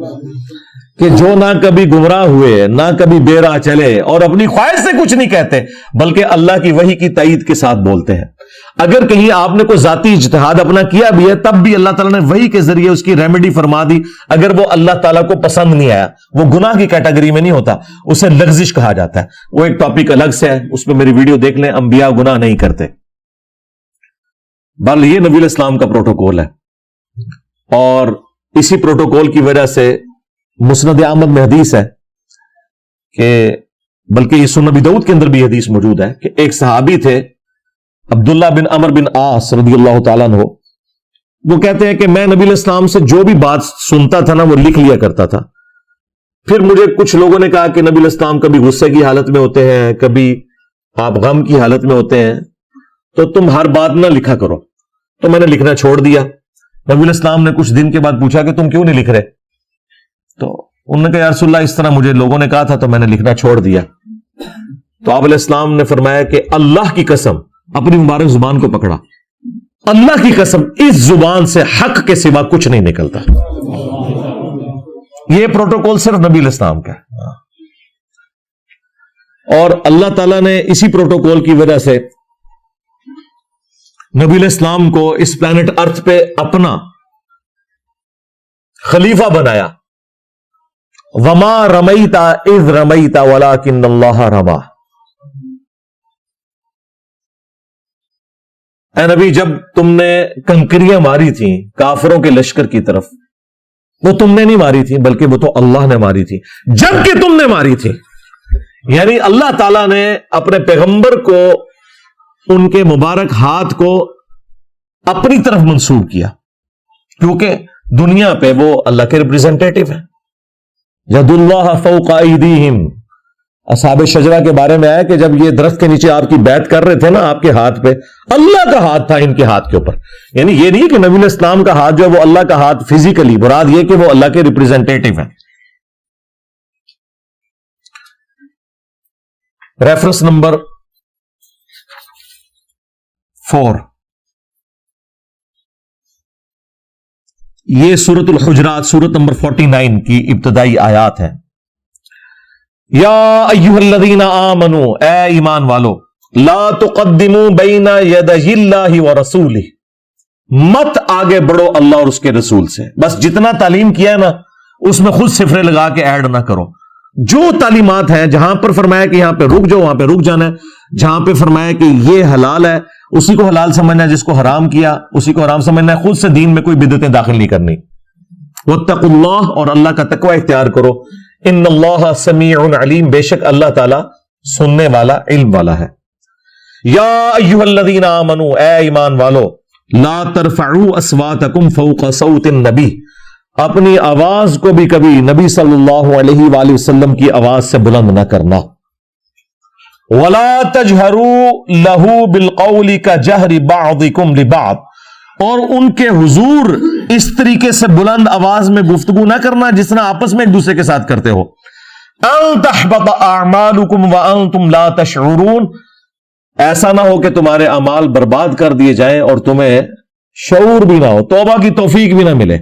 کہ جو نہ کبھی گمراہ ہوئے نہ کبھی بے راہ چلے اور اپنی خواہش سے کچھ نہیں کہتے بلکہ اللہ کی وحی کی تائید کے ساتھ بولتے ہیں. اگر کہیں آپ نے کوئی ذاتی اجتہاد اپنا کیا بھی ہے تب بھی اللہ تعالیٰ نے وحی کے ذریعے اس کی ریمیڈی فرما دی. اگر وہ اللہ تعالیٰ کو پسند نہیں آیا، وہ گناہ کی کیٹیگری میں نہیں ہوتا، اسے لغزش کہا جاتا ہے. وہ ایک ٹاپک الگ سے ہے، اس پہ میری ویڈیو دیکھ لیں. انبیاء گناہ نہیں کرتے. بل یہ نبی علیہ السلام کا پروٹوکول ہے، اور اسی پروٹوکول کی وجہ سے مسند احمد میں حدیث ہے کہ، بلکہ یہ سنن ابی داؤد کے اندر بھی حدیث موجود ہے کہ ایک صحابی تھے عبداللہ بن عمر بن عاص رضی اللہ تعالیٰ عنہ. وہ کہتے ہیں کہ میں نبی علیہ السلام سے جو بھی بات سنتا تھا نا وہ لکھ لیا کرتا تھا. پھر مجھے کچھ لوگوں نے کہا کہ نبی علیہ السلام کبھی غصے کی حالت میں ہوتے ہیں، کبھی آپ غم کی حالت میں ہوتے ہیں، تو تم ہر بات نہ لکھا کرو. تو میں نے لکھنا چھوڑ دیا. نبی علیہ السلام نے کچھ دن کے بعد پوچھا کہ تم کیوں نہیں لکھ رہے؟ تو انہوں نے کہا یا رسول اللہ اس طرح مجھے لوگوں نے کہا تھا تو میں نے لکھنا چھوڑ دیا. تو آپ علیہ السلام نے فرمایا کہ اللہ کی قسم، اپنی مبارک زبان کو پکڑا، اللہ کی قسم اس زبان سے حق کے سوا کچھ نہیں نکلتا. یہ پروٹوکول صرف نبی علیہ السلام کا ہے، اور اللہ تعالیٰ نے اسی پروٹوکول کی وجہ سے نبی علیہ السلام کو اس پلانٹ ارتھ پہ اپنا خلیفہ بنایا. وما رمیت اذ رمیت ولکن اللہ رما. اے نبی، جب تم نے کنکریاں ماری تھیں کافروں کے لشکر کی طرف، وہ تم نے نہیں ماری تھی بلکہ وہ تو اللہ نے ماری تھی، جبکہ تم نے ماری تھی. یعنی اللہ تعالیٰ نے اپنے پیغمبر کو، ان کے مبارک ہاتھ کو اپنی طرف منسوب کیا، کیونکہ دنیا پہ وہ اللہ کے ریپریزنٹیٹو ہیں. ید اللہ فوق ایدیہم. اصحاب شجرہ کے بارے میں آیا کہ جب یہ درخت کے نیچے آپ کی بیعت کر رہے تھے نا، آپ کے ہاتھ پہ اللہ کا ہاتھ تھا ان کے ہاتھ کے اوپر. یعنی یہ نہیں کہ نبی علیہ السلام کا ہاتھ جو ہے وہ اللہ کا ہاتھ فزیکلی، مراد یہ کہ وہ اللہ کے ریپریزنٹیٹو ہیں. ریفرنس نمبر 4، یہ سورۃ الحجرات سورۃ نمبر 49 کی ابتدائی آیات ہے. یا ایھا الذین آمنوا، اے ایمان والو، لا تقدموا بین یدی اللہ ورسولہ، مت آگے بڑھو اللہ اور اس کے رسول سے. بس جتنا تعلیم کیا ہے نا اس میں خود صفرے لگا کے ایڈ نہ کرو. جو تعلیمات ہیں، جہاں پر فرمایا کہ یہاں پہ رک جاؤ وہاں پہ رک جانا ہے، جہاں پہ فرمایا کہ یہ حلال ہے اسی کو حلال سمجھنا ہے، جس کو حرام کیا اسی کو حرام سمجھنا ہے. خود سے دین میں کوئی بدعتیں داخل نہیں کرنی. واتقوا اللہ، اور اللہ کا تقوی اختیار کرو. ان اللہ سمیع علیم، بے شک اللہ تعالی سننے والا، علم والا ہے. یا ایھا الذین آمنوا، اے ایمان والو، لا ترفعوا اصواتکم فوق صوت النبی، اپنی آواز کو بھی کبھی نبی صلی اللہ علیہ وآلہ وسلم کی آواز سے بلند نہ کرنا. وَلَا تَجْهَرُوا لَهُ بِالْقَوْلِ كَجَهْرِ بَعْضِكُمْ لِبَعْضٍ، اور ان کے حضور اس طریقے سے بلند آواز میں گفتگو نہ کرنا جس طرح آپس میں ایک دوسرے کے ساتھ کرتے ہو. أَن تَحْبَطَ أَعْمَالُكُمْ وَأَنْتُمْ لَا تَشْعُرُونَ، ایسا نہ ہو کہ تمہارے اعمال برباد کر دیے جائیں اور تمہیں شعور بھی نہ ہو، توبہ کی توفیق بھی نہ ملے.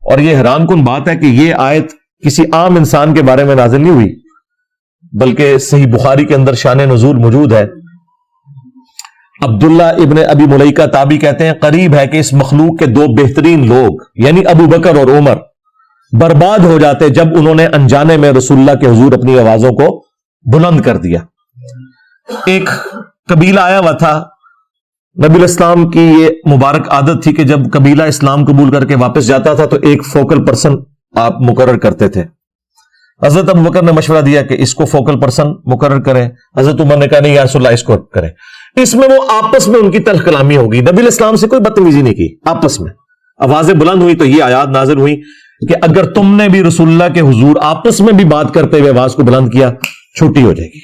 اور یہ حیران کن بات ہے کہ یہ آیت کسی عام انسان کے بارے میں نازل نہیں ہوئی، بلکہ صحیح بخاری کے اندر شان نزول موجود ہے. عبداللہ ابن ابی ملیکہ تابعی کہتے ہیں قریب ہے کہ اس مخلوق کے دو بہترین لوگ یعنی ابو بکر اور عمر برباد ہو جاتے جب انہوں نے انجانے میں رسول اللہ کے حضور اپنی آوازوں کو بلند کر دیا. ایک قبیلہ آیا ہوا تھا، نبی علیہ السلام کی یہ مبارک عادت تھی کہ جب قبیلہ اسلام قبول کر کے واپس جاتا تھا تو ایک فوکل پرسن آپ مقرر کرتے تھے. حضرت ابو بکر نے مشورہ دیا کہ اس کو فوکل پرسن مقرر کریں. حضرت عمر نے کہا نہیں یا رسول اللہ اس کو کریں. اس میں وہ آپس میں ان کی تلخ کلامی ہوگی. نبی علیہ السلام سے کوئی بدتمیزی نہیں کی، آپس میں آوازیں بلند ہوئی تو یہ آیات نازل ہوئی کہ اگر تم نے بھی رسول اللہ کے حضور آپس میں بھی بات کرتے ہوئے آواز کو بلند کیا چھٹی ہو جائے گی.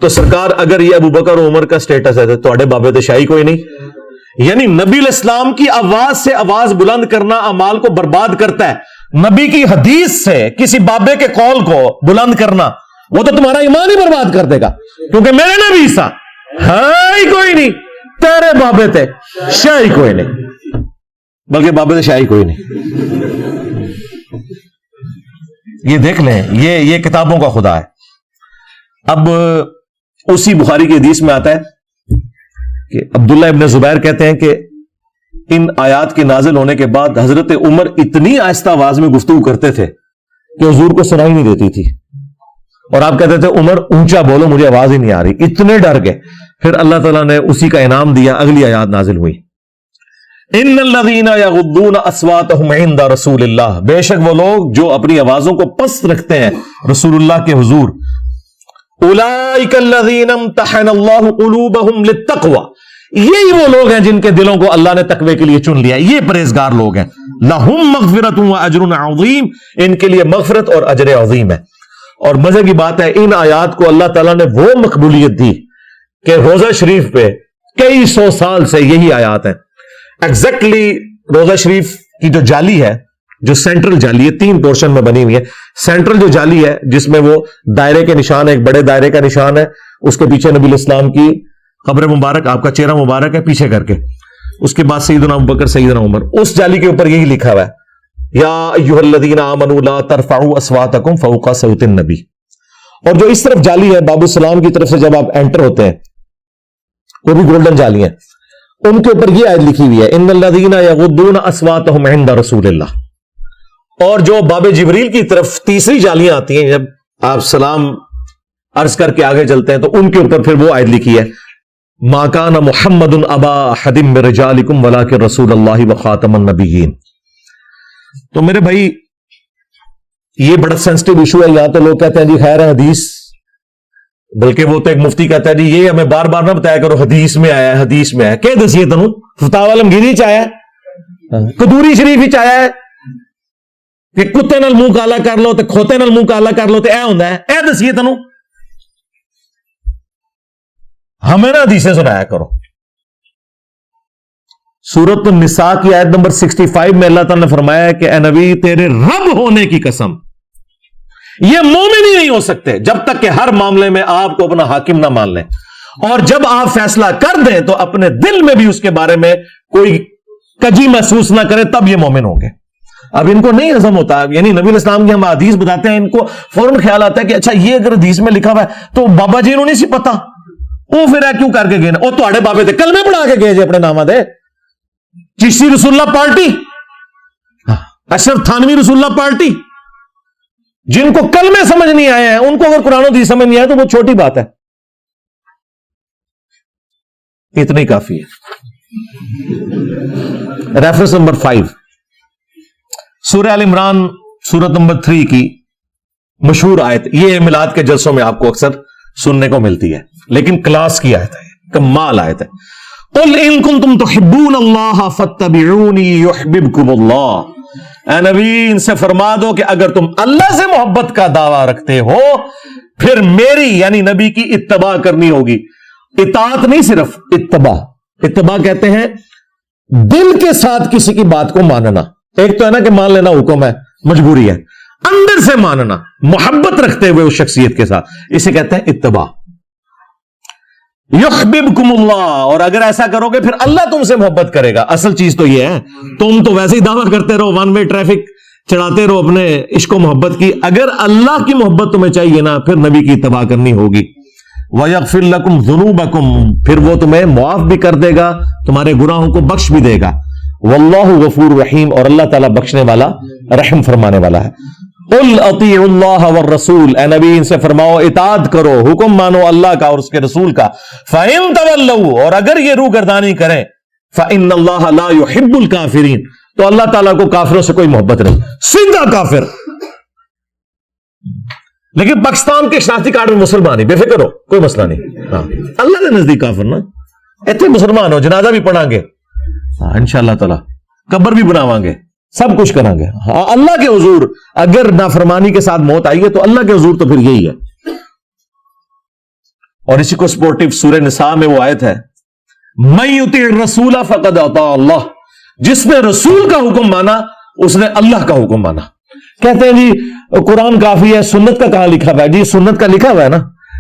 تو سرکار اگر یہ ابو بکر و عمر کا سٹیٹس ہے تو تھوڑے بابے تو شاہی کوئی نہیں. یعنی نبی علیہ السلام کی آواز سے آواز بلند کرنا اعمال کو برباد کرتا ہے. نبی کی حدیث سے کسی بابے کے قول کو بلند کرنا وہ تو تمہارا ایمان ہی برباد کر دے گا. کیونکہ میرے نبی سا ہی کوئی نہیں, تیرے بابے تھے شاہی کوئی نہیں, بلکہ بابے تھے شاہی کوئی نہیں. یہ دیکھ لیں, یہ کتابوں کا خدا ہے. اب اسی بخاری کی حدیث میں آتا ہے کہ عبداللہ ابن زبیر کہتے ہیں کہ ان آیات کے نازل ہونے کے بعد حضرت عمر اتنی آہستہ آواز میں گفتگو کرتے تھے کہ حضور کو سنائی نہیں دیتی تھی, اور آپ کہتے تھے عمر اونچا بولو مجھے آواز ہی نہیں آ رہی, اتنے ڈر گئے. پھر اللہ تعالیٰ نے اسی کا انعام دیا, اگلی آیات نازل ہوئی, ان الذین یغضون اصواتهم عند رسول اللہ, بے شک وہ لوگ جو اپنی آوازوں کو پست رکھتے ہیں رسول اللہ کے حضور, اولئک الذین امتحن اللہ قلوبهم للتقوی, یہی وہ لوگ ہیں جن کے دلوں کو اللہ نے تقوی کے لیے چن لیا, یہ پرہیزگار لوگ ہیں. لہم مغفرۃ واجر عظیم, ان کے لیے مغفرت اور اجر عظیم ہے. اور مزے کی بات ہے ان آیات کو اللہ تعالیٰ نے وہ مقبولیت دی کہ روزہ شریف پہ کئی سو سال سے یہی آیات ہیں. ایگزیکٹلی روزہ شریف کی جو جالی ہے, جو سینٹرل جالی ہے, 3 پورشن میں بنی ہوئی ہے. سینٹرل جو جالی ہے جس میں وہ دائرے کے نشان, ایک بڑے دائرے کا نشان ہے, اس کے پیچھے نبی علیہ السلام کی قبر مبارک, آپ کا چہرہ مبارک ہے پیچھے کر کے, اس کے بعد سیدنا ابوبکر سیدنا عمر. اس جالی کے اوپر یہی لکھا ہوا ہے یا ایھا الذین آمنوا لا ترفعوا اصواتکم فوق صوت النبی. اور جو اس طرف جالی ہے باب السلام کی طرف سے جب آپ انٹر ہوتے ہیں, وہ بھی گولڈن جالی ہیں, ان کے اوپر یہ آیت لکھی ہوئی ہے ان الذین یغضون اصواتهم عند رسول اللہ. اور جو باب جبریل کی طرف تیسری جالیاں آتی ہیں جب آپ سلام عرض کر کے آگے چلتے ہیں, تو ان کے اوپر پھر وہ آیت لکھی ہے ما کان محمد ابا احد من رجالکم ولکن رسول اللہ وخاتم النبیین. تو میرے بھائی یہ بڑا سینسٹیو ایشو ہے. یہاں تو لوگ کہتے ہیں جی خیر ہے حدیث, بلکہ وہ تو ایک مفتی کہتا ہے جی یہ ہمیں بار بار نہ بتایا کرو حدیث میں آیا ہے, حدیث میں آیا. کہ دسیے تنوں فتاوی عالمگیری چ آیا ہے, قدوری شریف ہی آیا ہے کہ کتے نال منہ کالا کر لو تے کھوتے نال منہ کالا کر لو تے اے ہوندا ہے. اے دسیے تنوں, ہمیں نہ حدیثیں سنایا کرو. سورۃ النساء کی آیت نمبر 65 میں اللہ تعالیٰ نے فرمایا ہے کہ اے نبی تیرے رب ہونے کی قسم, یہ مومن ہی نہیں ہو سکتے جب تک کہ ہر معاملے میں آپ کو اپنا حاکم نہ مان لیں, اور جب آپ فیصلہ کر دیں تو اپنے دل میں بھی اس کے بارے میں کوئی کجی محسوس نہ کریں, تب یہ مومن ہوں گے. اب ان کو نہیں ہضم ہوتا, یعنی نبی علیہ السلام کی ہم حدیث بتاتے ہیں, ان کو فوراً خیال آتا ہے کہ اچھا یہ اگر حدیث میں لکھا ہوا ہے تو بابا جی انہوں نہیں سی پتا, وہ پھر کیوں کر کے گئے, وہ تھوڑے بابے تھے کلمے پڑھا کے گئے جی اپنے نامہ دے. چشتی رسول اللہ پارٹی, اشرف تھانوی رسول اللہ پارٹی, جن کو کلمے سمجھ نہیں آئے ہیں ان کو اگر قرآن و حدیث سمجھ نہیں آئے تو وہ چھوٹی بات ہے, اتنا ہی کافی ہے. ریفرنس نمبر 5 سورہ آل عمران سورت نمبر 3 کی مشہور آیت. یہ میلاد کے جلسوں میں آپ کو اکثر سننے کو ملتی ہے, لیکن کلاس کی آیت ہے, کمال آیت ہے. قل ان کنتم تحبون اللہ فاتبعونی یحببکم اللہ. اے نبی ان سے فرما دو کہ اگر تم اللہ سے محبت کا دعویٰ رکھتے ہو پھر میری یعنی نبی کی اتباع کرنی ہوگی. اطاعت نہیں, صرف اتباع. اتباع کہتے ہیں دل کے ساتھ کسی کی بات کو ماننا. ایک تو ہے نا کہ مان لینا حکم ہے, مجبوری ہے, اندر سے ماننا محبت رکھتے ہوئے اس شخصیت کے ساتھ, اسے کہتے ہیں اتباع. یحببکم اللہ, اور اگر ایسا کرو گے پھر اللہ تم سے محبت کرے گا. اصل چیز تو یہ ہے, تم تو ویسے ہی دعویٰ کرتے رہو, ون وے ٹریفک چڑھاتے رہو اپنے عشق و محبت کی. اگر اللہ کی محبت تمہیں چاہیے نا پھر نبی کی اتباع کرنی ہوگی. وَيَغْفِرْ لَكُمْ ذُنُوبَكُمْ, پھر وہ تمہیں معاف بھی کر دے گا, تمہارے گناہوں کو بخش بھی دے گا. واللہ غفور رحیم, اور اللہ تعالیٰ بخشنے والا رحم فرمانے والا ہے. قل اطیعوا اللہ والرسول, اے نبی ان سے فرماؤ اطاعت کرو, حکم مانو اللہ کا اور اس کے رسول کا. فَإِن تَوَلَّوْا, اور اگر یہ روگردانی کریں, فَإِنَّ اللَّهَ لَا يُحِبُّ الْكَافِرِينَ, تو اللہ تعالیٰ کو کافروں سے کوئی محبت نہیں, سیدھا کافر. لیکن پاکستان کے شناختی کارڈ میں مسلمان ہی, بے فکر ہو, کوئی مسئلہ نہیں. ہاں اللہ کے نزدیک کافر نا, ایتھے مسلمان ہو, جنازہ بھی پڑھاں گے انشاءاللہ تعالیٰ, قبر بھی بناواں گے, سب کچھ کریں گے. ہاں اللہ کے حضور اگر نافرمانی کے ساتھ موت آئی ہے تو اللہ کے حضور تو پھر یہی ہے. اور اسی کو سپورٹو سورہ نساء میں وہ آیت ہے من یطع الرسول فقد اطاع اللہ، جس نے رسول کا حکم مانا اس نے اللہ کا حکم مانا. کہتے ہیں جی قرآن کافی ہے، سنت کا کہاں لکھا ہوا ہے؟ جی سنت کا لکھا ہوا ہے نا،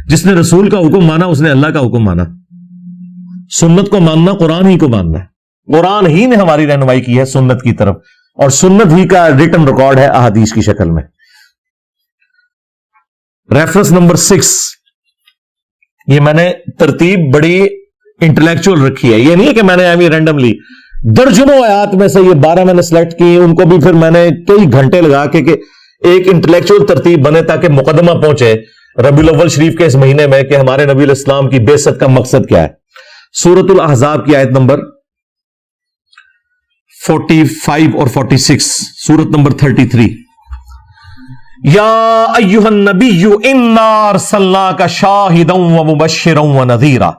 جس نے رسول کا حکم مانا اس نے اللہ کا حکم مانا. سنت کو ماننا قرآن ہی کو ماننا ہے. قرآن ہی نے ہماری رہنمائی کی ہے سنت کی طرف، اور سنت ہی کا ریٹن ریکارڈ ہے احادیث کی شکل میں. ریفرنس نمبر 6، یہ میں نے ترتیب بڑی انٹلیکچوئل رکھی ہے، یہ نہیں ہے کہ میں نے ایویں رینڈملی درجنوں آیات میں سے یہ 12 میں نے سلیکٹ کی، ان کو بھی پھر میں نے کئی گھنٹے لگا کے کہ ایک انٹلیکچوئل ترتیب بنے تاکہ مقدمہ پہنچے ربیع الاول شریف کے اس مہینے میں کہ ہمارے نبی علیہ السلام کی بعثت کا مقصد کیا ہے. سورۃ الاحزاب کی آیت نمبر 45 اور 46، سورۃ نمبر 33، یا ایھا النبی انا ارسلناک شاہدا ومبشرا ونذیرا.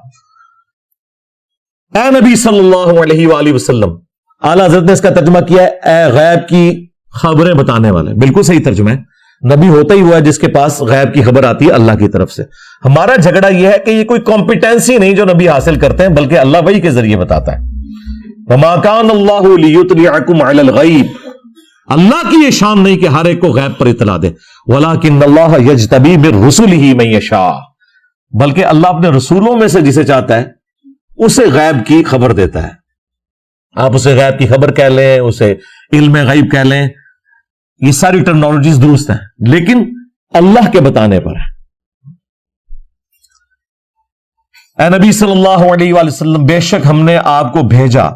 اے نبی صلی اللہ علیہ وآلہ وسلم، اعلیٰ حضرت نے اس کا ترجمہ کیا ہے اے غیب کی خبریں بتانے والے. بالکل صحیح ترجمہ ہے. نبی ہوتا ہی ہوا ہے جس کے پاس غیب کی خبر آتی ہے اللہ کی طرف سے. ہمارا جھگڑا یہ ہے کہ یہ کوئی کمپیٹنسی نہیں جو نبی حاصل کرتے ہیں، بلکہ اللہ وحی کے ذریعے بتاتا ہے. وما کان اللہ لیطلعکم علی الغیب، اللہ کی یہ شان نہیں کہ ہر ایک کو غیب پر اطلاع دے. ولکن اللہ یجتبی من رسلہ من یشاء، بلکہ اللہ اپنے رسولوں میں سے جسے چاہتا ہے اسے غیب کی خبر دیتا ہے. آپ اسے غیب کی خبر کہہ لیں، اسے علم غیب کہہ لیں، یہ ساری ٹرمنالوجیز درست ہیں، لیکن اللہ کے بتانے پر ہے. اے نبی صلی اللہ علیہ وآلہ وسلم، بے شک ہم نے آپ کو بھیجا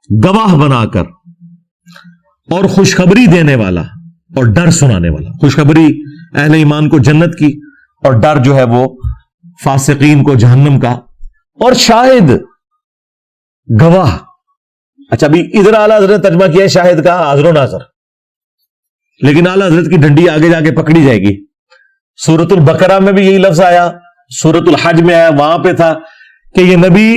گواہ بنا کر اور خوشخبری دینے والا اور ڈر سنانے والا. خوشخبری اہل ایمان کو جنت کی، اور ڈر جو ہے وہ فاسقین کو جہنم کا، اور شاہد گواہ. اچھا ابھی ادھر اعلیٰ حضرت نے ترجمہ کیا ہے شاہد کا حاضر و ناظر، لیکن اعلیٰ حضرت کی ڈنڈی آگے جا کے پکڑی جائے گی. سورۃ البقرہ میں بھی یہی لفظ آیا، سورۃ الحج میں آیا، وہاں پہ تھا کہ یہ نبی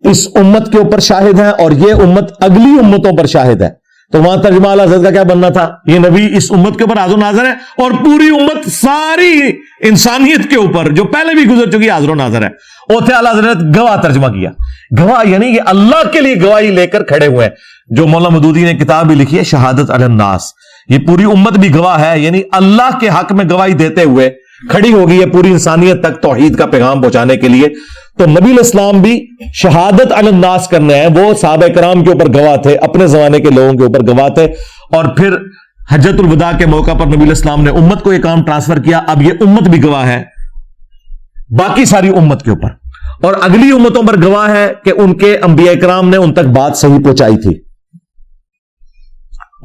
اس امت کے اوپر شاہد ہیں اور یہ امت اگلی امتوں پر شاہد ہے. تو وہاں ترجمہ اعلیٰ حضرت کا کیا بننا تھا؟ یہ نبی اس امت کے اوپر حاضر و ناظر ہے اور پوری امت ساری انسانیت کے اوپر جو پہلے بھی گزر چکی حاضر و ناظر ہے. اوتھے اعلیٰ حضرت گواہ ترجمہ کیا. گواہ یعنی یہ اللہ کے لیے گواہی لے کر کھڑے ہوئے ہیں. جو مولانا مودودی نے کتاب بھی لکھی ہے شہادت علی الناس، یہ پوری امت بھی گواہ ہے، یعنی اللہ کے حق میں گواہی دیتے ہوئے کھڑی ہوگی ہے پوری انسانیت تک توحید کا پیغام پہنچانے کے لیے. تو نبی علیہ السلام بھی شہادت علی الناس کرنے ہیں. وہ صحابہ کرام کے اوپر گواہ تھے، اپنے زمانے کے لوگوں کے اوپر گواہ تھے، اور پھر حجۃ الوداع کے موقع پر نبی علیہ السلام نے امت کو یہ کام ٹرانسفر کیا. اب یہ امت بھی گواہ ہے باقی ساری امت کے اوپر، اور اگلی امتوں پر گواہ ہے کہ ان کے انبیاء کرام نے ان تک بات صحیح پہنچائی تھی.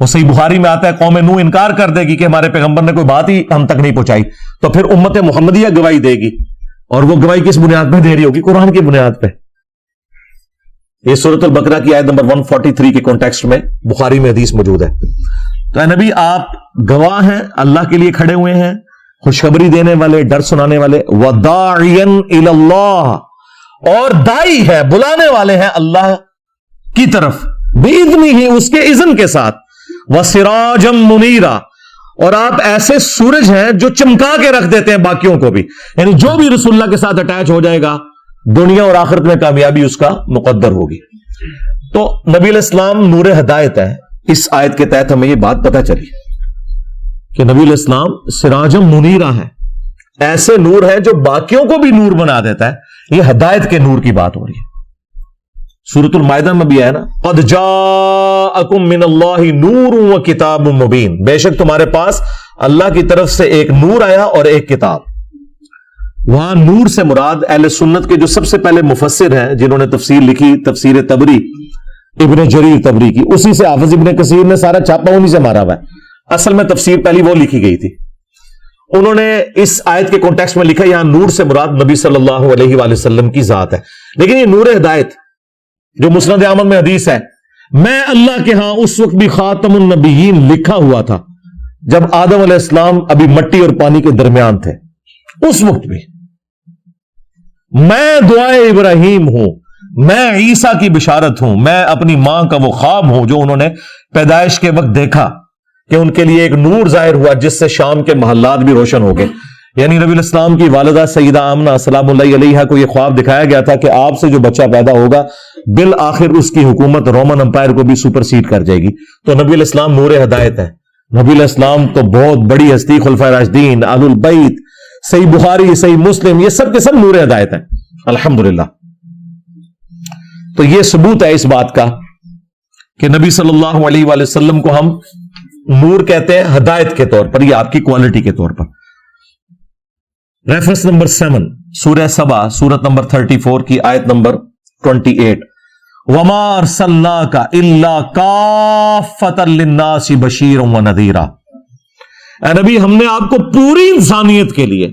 وہ صحیح بخاری میں آتا ہے قوم نوح انکار کر دے گی کہ ہمارے پیغمبر نے کوئی بات ہی ہم تک نہیں پہنچائی، تو پھر امت محمدیہ گواہی دے گی، اور وہ گواہی کس بنیاد پہ دے رہی ہوگی؟ قرآن کی بنیاد پہ. یہ سورۃ البقرہ کی آیت نمبر 143 کے کانٹیکسٹ میں بخاری میں حدیث موجود ہے. تو اے نبی آپ گواہ ہیں، اللہ کے لیے کھڑے ہوئے ہیں، خوشخبری دینے والے، ڈر سنانے والے. وَدَاعِيًا إِلَى اللَّهِ، اور دائی ہے، بلانے والے ہیں اللہ کی طرف، بِإِذْنِهِ، اس کے اذن کے ساتھ. وَسِرَاجًا مُنِيرًا، اور آپ ایسے سورج ہیں جو چمکا کے رکھ دیتے ہیں باقیوں کو بھی. یعنی جو بھی رسول اللہ کے ساتھ اٹیچ ہو جائے گا دنیا اور آخرت میں کامیابی اس کا مقدر ہوگی. تو نبی علیہ السلام نور ہدایت ہے. اس آیت کے تحت ہمیں یہ بات پتہ چلی کہ نبی علیہ السلام سراجم منیرہ ہے، ایسے نور ہے جو باقیوں کو بھی نور بنا دیتا ہے. یہ ہدایت کے نور کی بات ہو رہی ہے. سورۃ المائدہ میں بھی ہے نا، قد جاءکم من اللہ نور و کتاب مبین، بے شک تمہارے پاس اللہ کی طرف سے ایک نور آیا اور ایک کتاب. وہاں نور سے مراد اہل سنت کے جو سب سے پہلے مفسر ہیں جنہوں نے تفسیر لکھی، تفسیر تبری ابن جریر تبری کی، اسی سے حافظ ابن کثیر نے سارا چھاپا انہی سے مارا ہوا ہے. اصل میں تفسیر پہلی وہ لکھی گئی تھی. انہوں نے اس آیت کے کانٹیکسٹ میں لکھا یہاں نور سے مراد نبی صلی اللہ علیہ وآلہ وسلم کی ذات ہے. لیکن یہ نور ہدایت جو مسند احمد میں حدیث ہے، میں اللہ کے ہاں اس وقت بھی خاتم النبیین لکھا ہوا تھا جب آدم علیہ السلام ابھی مٹی اور پانی کے درمیان تھے. اس وقت بھی میں دعائے ابراہیم ہوں، میں عیسیٰ کی بشارت ہوں، میں اپنی ماں کا وہ خواب ہوں جو انہوں نے پیدائش کے وقت دیکھا کہ ان کے لیے ایک نور ظاہر ہوا جس سے شام کے محلات بھی روشن ہو گئے. یعنی نبی الاسلام کی والدہ سیدہ آمنہ سلام اللہ علیہا کو یہ خواب دکھایا گیا تھا کہ آپ سے جو بچہ پیدا ہوگا بالآخر اس کی حکومت رومن امپائر کو بھی سپر سیڈ کر جائے گی. تو نبی الاسلام نور ہدایت ہے. نبی الاسلام تو بہت بڑی ہستی، خلفائے راشدین، اہل البیت، صحیح بخاری، صحیح مسلم، یہ سب کے سب نور ہدایت ہیں الحمدللہ. تو یہ ثبوت ہے اس بات کا کہ نبی صلی اللہ علیہ وآلہ وسلم کو ہم نور کہتے ہیں ہدایت کے طور پر، یہ آپ کی کوالٹی کے طور پر. ریفرنس نمبر 7 سورہ سبا سورت نمبر 34 کی آیت نمبر 28. وما ارسلناک الا کافۃ للناس بشیرا ونذیرا. اے نبی ہم نے آپ کو پوری انسانیت کے لیے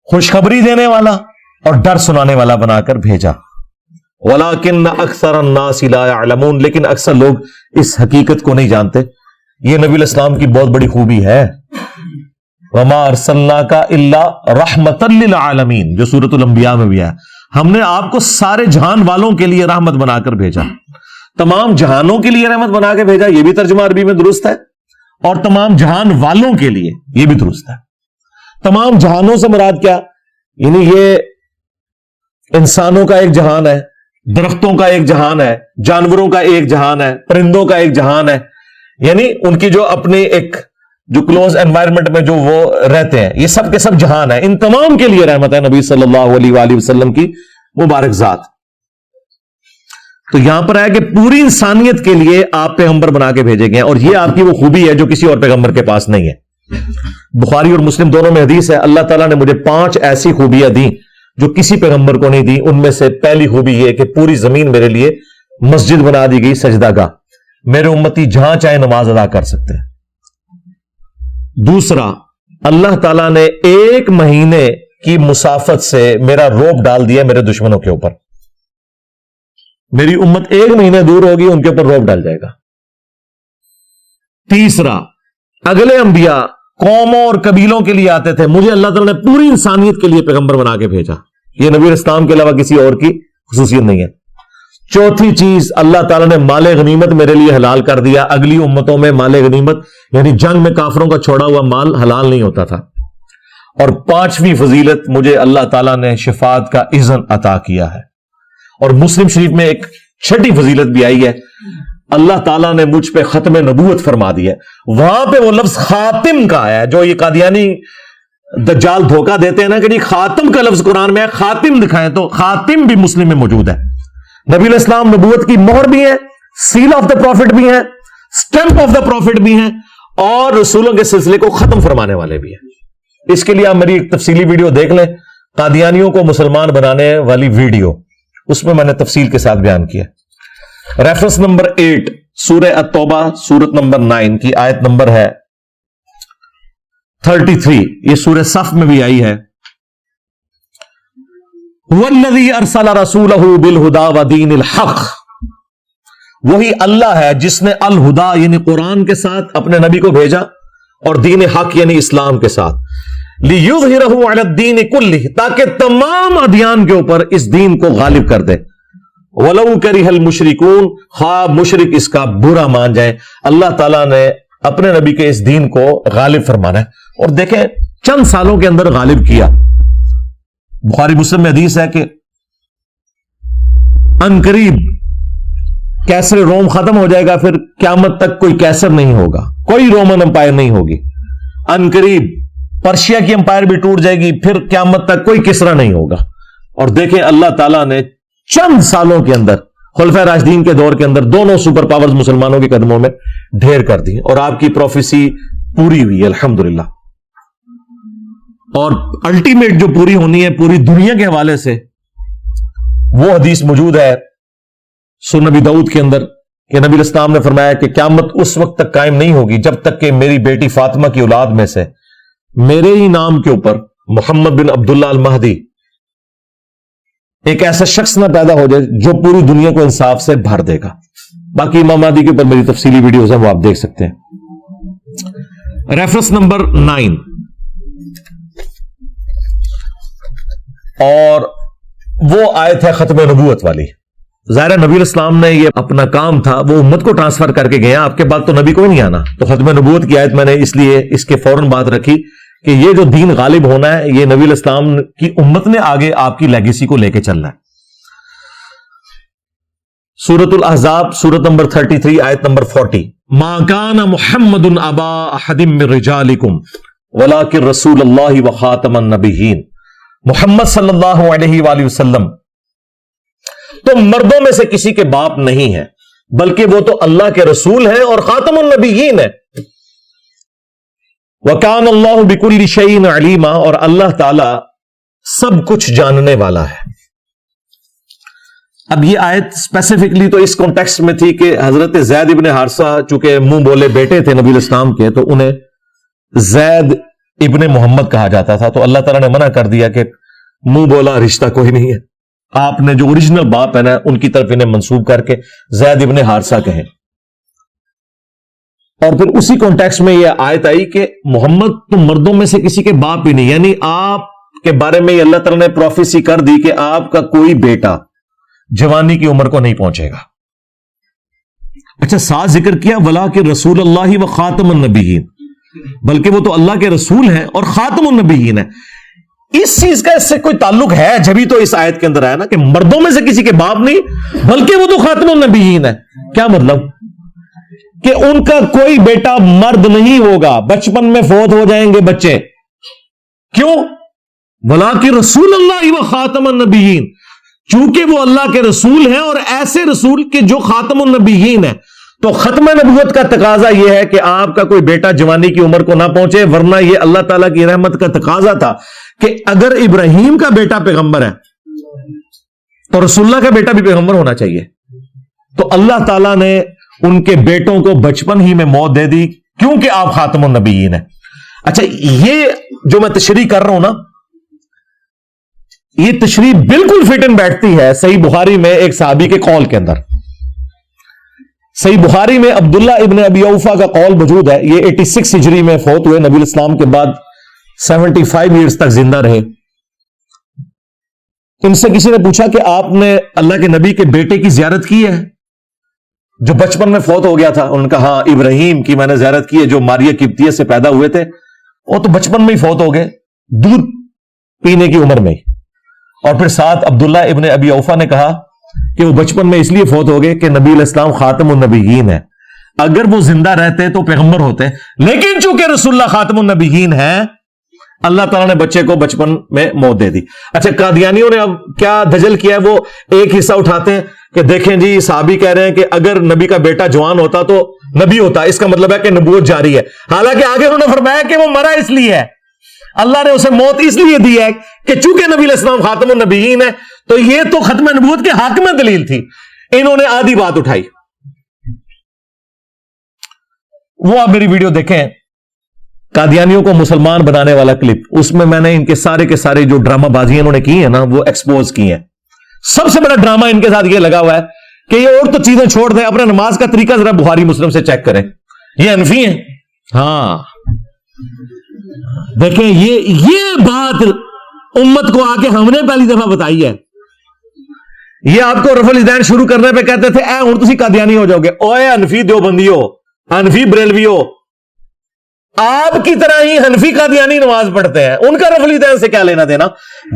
خوشخبری دینے والا اور ڈر سنانے والا بنا کر بھیجا. ولیکن اکثر الناس لا یعلمون، لیکن اکثر لوگ اس حقیقت کو نہیں جانتے. یہ نبی الاسلام کی بہت بڑی خوبی ہے. وما ارسلناک الا رحمۃ للعالمین، جو سورۃ الانبیاء میں بھی ہے. ہم نے آپ کو سارے جہان والوں کے لیے رحمت بنا کر بھیجا. تمام جہانوں کے لیے رحمت بنا کے بھیجا، یہ بھی ترجمہ عربی میں درست ہے، اور تمام جہان والوں کے لیے یہ بھی درست ہے. تمام جہانوں سے مراد کیا؟ یعنی یہ انسانوں کا ایک جہان ہے، درختوں کا ایک جہان ہے، جانوروں کا ایک جہان ہے، پرندوں کا ایک جہان ہے. یعنی ان کی جو اپنے ایک جو کلوز انوائرمنٹ میں جو وہ رہتے ہیں، یہ سب کے سب جہان ہے. ان تمام کے لیے رحمت ہے نبی صلی اللہ علیہ وآلہ وسلم کی مبارک ذات. تو یہاں پر ہے کہ پوری انسانیت کے لیے آپ پیغمبر بنا کے بھیجے گئے ہیں، اور یہ آپ کی وہ خوبی ہے جو کسی اور پیغمبر کے پاس نہیں ہے. بخاری اور مسلم دونوں میں حدیث ہے، اللہ تعالیٰ نے مجھے 5 ایسی خوبیاں دی جو کسی پیغمبر کو نہیں دی. ان میں سے پہلی خوبی یہ کہ پوری زمین میرے لیے مسجد بنا دی گئی، سجدہ گاہ. میرے امتی جہاں چاہے نماز ادا کر سکتے ہیں. دوسرا، اللہ تعالیٰ نے 1 مہینے کی مسافت سے میرا روب ڈال دیا میرے دشمنوں کے اوپر. میری امت 1 مہینے دور ہوگی، ان کے اوپر روب ڈال جائے گا. تیسرا، اگلے انبیاء قوموں اور قبیلوں کے لیے آتے تھے، مجھے اللہ تعالیٰ نے پوری انسانیت کے لیے پیغمبر بنا کے بھیجا. یہ نبی اسلام کے علاوہ کسی اور کی خصوصیت نہیں ہے. چوتھی چیز، اللہ تعالیٰ نے مال غنیمت میرے لیے حلال کر دیا. اگلی امتوں میں مال غنیمت یعنی جنگ میں کافروں کا چھوڑا ہوا مال حلال نہیں ہوتا تھا. اور 5ویں فضیلت، مجھے اللہ تعالیٰ نے شفاعت کا اذن عطا کیا ہے. اور مسلم شریف میں ایک 6ٹھی فضیلت بھی آئی ہے، اللہ تعالیٰ نے مجھ پہ ختم نبوت فرما دی ہے. وہاں پہ وہ لفظ خاتم کا آیا ہے، جو یہ قادیانی دجال دھوکہ دیتے ہیں نا کہ خاتم کا لفظ قرآن میں ہے، خاتم دکھائیں، تو خاتم بھی مسلم میں موجود ہے. نبی علیہ السلام نبوت کی مہر بھی ہے، سیل آف دا پروفٹ بھی ہیں، سٹیمپ آف دا پروفٹ بھی ہیں، اور رسولوں کے سلسلے کو ختم فرمانے والے بھی ہیں. اس کے لیے آپ میری ایک تفصیلی ویڈیو دیکھ لیں، قادیانیوں کو مسلمان بنانے والی ویڈیو، اس میں میں نے تفصیل کے ساتھ بیان کیا. ریفرنس نمبر 8 سورہ التوبہ سورت نمبر 9 کی آیت نمبر ہے 33. یہ سورہ صف میں بھی آئی ہے. وَالَّذِي أَرْسَلَ رَسُولَهُ بِالْهُدَى وَدِينِ الْحَقِّ، وہی اللہ ہے جس نے الہدا یعنی قرآن کے ساتھ اپنے نبی کو بھیجا، اور دین حق یعنی اسلام کے ساتھ. لِيُظْهِرَهُ عَلَى الدِّينِ كُلِّهِ، تاکہ تمام ادیان کے اوپر اس دین کو غالب کر دے. وَلَوْ كَرِهَ الْمُشْرِكُونَ، خواہ مشرک اس کا برا مان جائیں، اللہ تعالیٰ نے اپنے نبی کے اس دین کو غالب فرمانا ہے. اور دیکھیں چند سالوں کے اندر غالب کیا. بخاری مسلم میں حدیث ہے کہ عنقریب کیسر روم ختم ہو جائے گا، پھر قیامت تک کوئی کیسر نہیں ہوگا، کوئی رومن امپائر نہیں ہوگی. عنقریب پرشیا کی امپائر بھی ٹوٹ جائے گی، پھر قیامت تک کوئی کسرا نہیں ہوگا. اور دیکھیں اللہ تعالیٰ نے چند سالوں کے اندر خلفائے راشدین کے دور کے اندر دونوں سپر پاورز مسلمانوں کے قدموں میں ڈھیر کر دی، اور آپ کی پروفیسی پوری ہوئی ہے الحمدللہ. اور الٹیمیٹ جو پوری ہونی ہے پوری دنیا کے حوالے سے، وہ حدیث موجود ہے سنن نبی داؤد کے اندر کہ نبی الاسلام نے فرمایا کہ قیامت اس وقت تک قائم نہیں ہوگی جب تک کہ میری بیٹی فاطمہ کی اولاد میں سے میرے ہی نام کے اوپر محمد بن عبداللہ المہدی ایک ایسا شخص نہ پیدا ہو جائے جو پوری دنیا کو انصاف سے بھر دے گا. باقی امام مہدی کے اوپر میری تفصیلی ویڈیوز ہیں، وہ آپ دیکھ سکتے ہیں. ریفرنس نمبر 9 اور وہ آیت ہے ختم نبوت والی. ظاہر نبی الاسلام نے یہ اپنا کام تھا وہ امت کو ٹرانسفر کر کے گیا، آپ کے بعد تو نبی کو نہیں آنا. تو ختم نبوت کی آیت میں نے اس لیے اس کے فوراً بات رکھی کہ یہ جو دین غالب ہونا ہے یہ نبی علیہ السلام کی امت نے آگے آپ کی لیگیسی کو لے کے چلنا ہے. سورۃ الاحزاب سورت نمبر 33 آیت نمبر 40. ما کان محمد ابا احد من رجالکم ولکن رسول اللہ وخاتم النبیین. محمد صلی اللہ علیہ وآلہ وسلم تو مردوں میں سے کسی کے باپ نہیں ہے بلکہ وہ تو اللہ کے رسول ہیں اور خاتم النبیین ہے. وَكَانَ اللَّهُ بِكُلِّ شَيْءٍ عَلِيمًا اور اللہ تعالی سب کچھ جاننے والا ہے. اب یہ آیت اسپیسیفکلی تو اس کانٹیکسٹ میں تھی کہ حضرت زید ابن حارثہ چونکہ منہ بولے بیٹے تھے نبی علیہ السلام کے تو انہیں زید ابن محمد کہا جاتا تھا. تو اللہ تعالیٰ نے منع کر دیا کہ منہ بولا رشتہ کوئی نہیں ہے, آپ نے جو اوریجنل باپ ہے نا ان کی طرف انہیں منسوب کر کے زید ابن حارثہ کہیں. اور پھر اسی کانٹیکسٹ میں یہ آیت آئی کہ محمد تو مردوں میں سے کسی کے باپ ہی نہیں, یعنی آپ کے بارے میں اللہ تعالیٰ نے پروفیسی کر دی کہ آپ کا کوئی بیٹا جوانی کی عمر کو نہیں پہنچے گا. اچھا ساتھ ذکر کیا ولا کہ رسول اللہ و خاتم النبیین, بلکہ وہ تو اللہ کے رسول ہیں اور خاتم النبیین ہے. اس چیز کا اس سے کوئی تعلق ہے جبھی تو اس آیت کے اندر آیا نا کہ مردوں میں سے کسی کے باپ نہیں بلکہ وہ تو خاتم النبیین ہے. کیا مطلب کہ ان کا کوئی بیٹا مرد نہیں ہوگا, بچپن میں فوت ہو جائیں گے بچے. کیوں؟ وَلَٰكِن رسول اللہ و خاتم النبیین, چونکہ وہ اللہ کے رسول ہیں اور ایسے رسول کہ جو خاتم النبیین ہے. تو ختم نبوت کا تقاضا یہ ہے کہ آپ کا کوئی بیٹا جوانی کی عمر کو نہ پہنچے, ورنہ یہ اللہ تعالیٰ کی رحمت کا تقاضا تھا کہ اگر ابراہیم کا بیٹا پیغمبر ہے تو رسول اللہ کا بیٹا بھی پیغمبر ہونا چاہیے. تو اللہ تعالیٰ نے ان کے بیٹوں کو بچپن ہی میں موت دے دی کیونکہ آپ خاتم النبیین ہیں. اچھا یہ جو میں تشریح کر رہا ہوں نا, یہ تشریح بالکل فٹ ان بیٹھتی ہے صحیح بخاری میں ایک صحابی کے قول کے اندر. صحیح بخاری میں عبداللہ ابن ابی اوفا کا قول موجود ہے. یہ 86 ہجری میں فوت ہوئے, نبی الاسلام کے بعد 75 ایئرز تک زندہ رہے. ان سے کسی نے پوچھا کہ آپ نے اللہ کے نبی کے بیٹے کی زیارت کی ہے جو بچپن میں فوت ہو گیا تھا؟ انہوں نے کہا ہاں ابراہیم کی میں نے زیارت کی ہے جو ماریہ قبطیہ سے پیدا ہوئے تھے, وہ تو بچپن میں ہی فوت ہو گئے دودھ پینے کی عمر میں ہی. اور پھر ساتھ عبداللہ ابن ابی اوفا نے کہا کہ وہ بچپن میں اس لیے فوت ہو گئے کہ نبی علیہ السلام خاتم النبیین ہے, اگر وہ زندہ رہتے تو پیغمبر ہوتے, لیکن چونکہ رسول اللہ خاتم النبیین ہے اللہ تعالیٰ نے بچے کو بچپن میں موت دے دی. اچھا قادیانیوں نے اب کیا دجل کیا ہے, وہ ایک حصہ اٹھاتے ہیں کہ دیکھیں جی صحابی کہہ رہے ہیں کہ اگر نبی کا بیٹا جوان ہوتا تو نبی ہوتا, اس کا مطلب ہے کہ نبوت جاری ہے. حالانکہ آگے انہوں نے فرمایا کہ وہ مرا اس لیے ہے, اللہ نے اسے موت اس لیے دی ہے کہ چونکہ نبی علیہ السلام خاتم النبیین ہے. تو یہ تو ختم نبوت کے حق میں دلیل تھی, انہوں نے آدھی بات اٹھائی. وہ آپ میری ویڈیو دیکھیں قادیانیوں کو مسلمان بنانے والا کلپ, اس میں نے ان کے سارے جو ڈرامہ بازیاں انہوں نے کی ہیں نا وہ ایکسپوز کی ہیں. سب سے بڑا ڈرامہ ان کے ساتھ یہ لگا ہوا ہے کہ یہ اور تو چیزیں چھوڑ دیں, اپنے نماز کا طریقہ ذرا بخاری مسلم سے چیک کریں, یہ حنفی ہیں. ہاں دیکھیں یہ بات امت کو آ کے ہم نے پہلی دفعہ بتائی ہے. یہ آپ کو رفع الیدین شروع کرنے پہ کہتے تھے اے ہن تسی قادیانی ہو جاؤ گے, اوے حنفی دیوبندیو, حنفی بریلویو, آپ کی طرح ہی حنفی قادیانی نماز پڑھتے ہیں, ان کا رفع الیدین سے کیا لینا دینا؟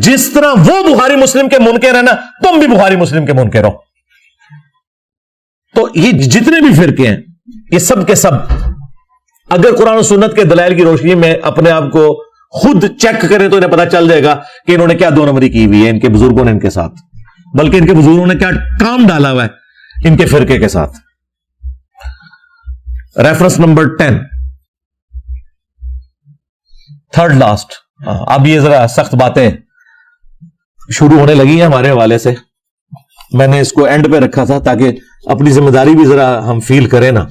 جس طرح وہ بخاری مسلم کے منکر ہیں نا, تم بھی بخاری مسلم کے منکر ہو. تو یہ جتنے بھی فرقے ہیں یہ سب کے سب اگر قرآن و سنت کے دلائل کی روشنی میں اپنے آپ کو خود چیک کریں تو انہیں پتا چل جائے گا کہ انہوں نے کیا دو نمبری کی ہوئی ہے ان کے بزرگوں نے ان کے ساتھ, بلکہ ان کے بزرگوں نے کیا کام ڈالا ہوا ہے ان کے فرقے کے ساتھ. Reference number 10 third last. اب یہ ذرا سخت باتیں شروع ہونے لگی ہیں ہمارے حوالے سے, میں نے اس کو اینڈ پہ رکھا تھا تاکہ اپنی ذمہ داری بھی ذرا ہم فیل کریں نا.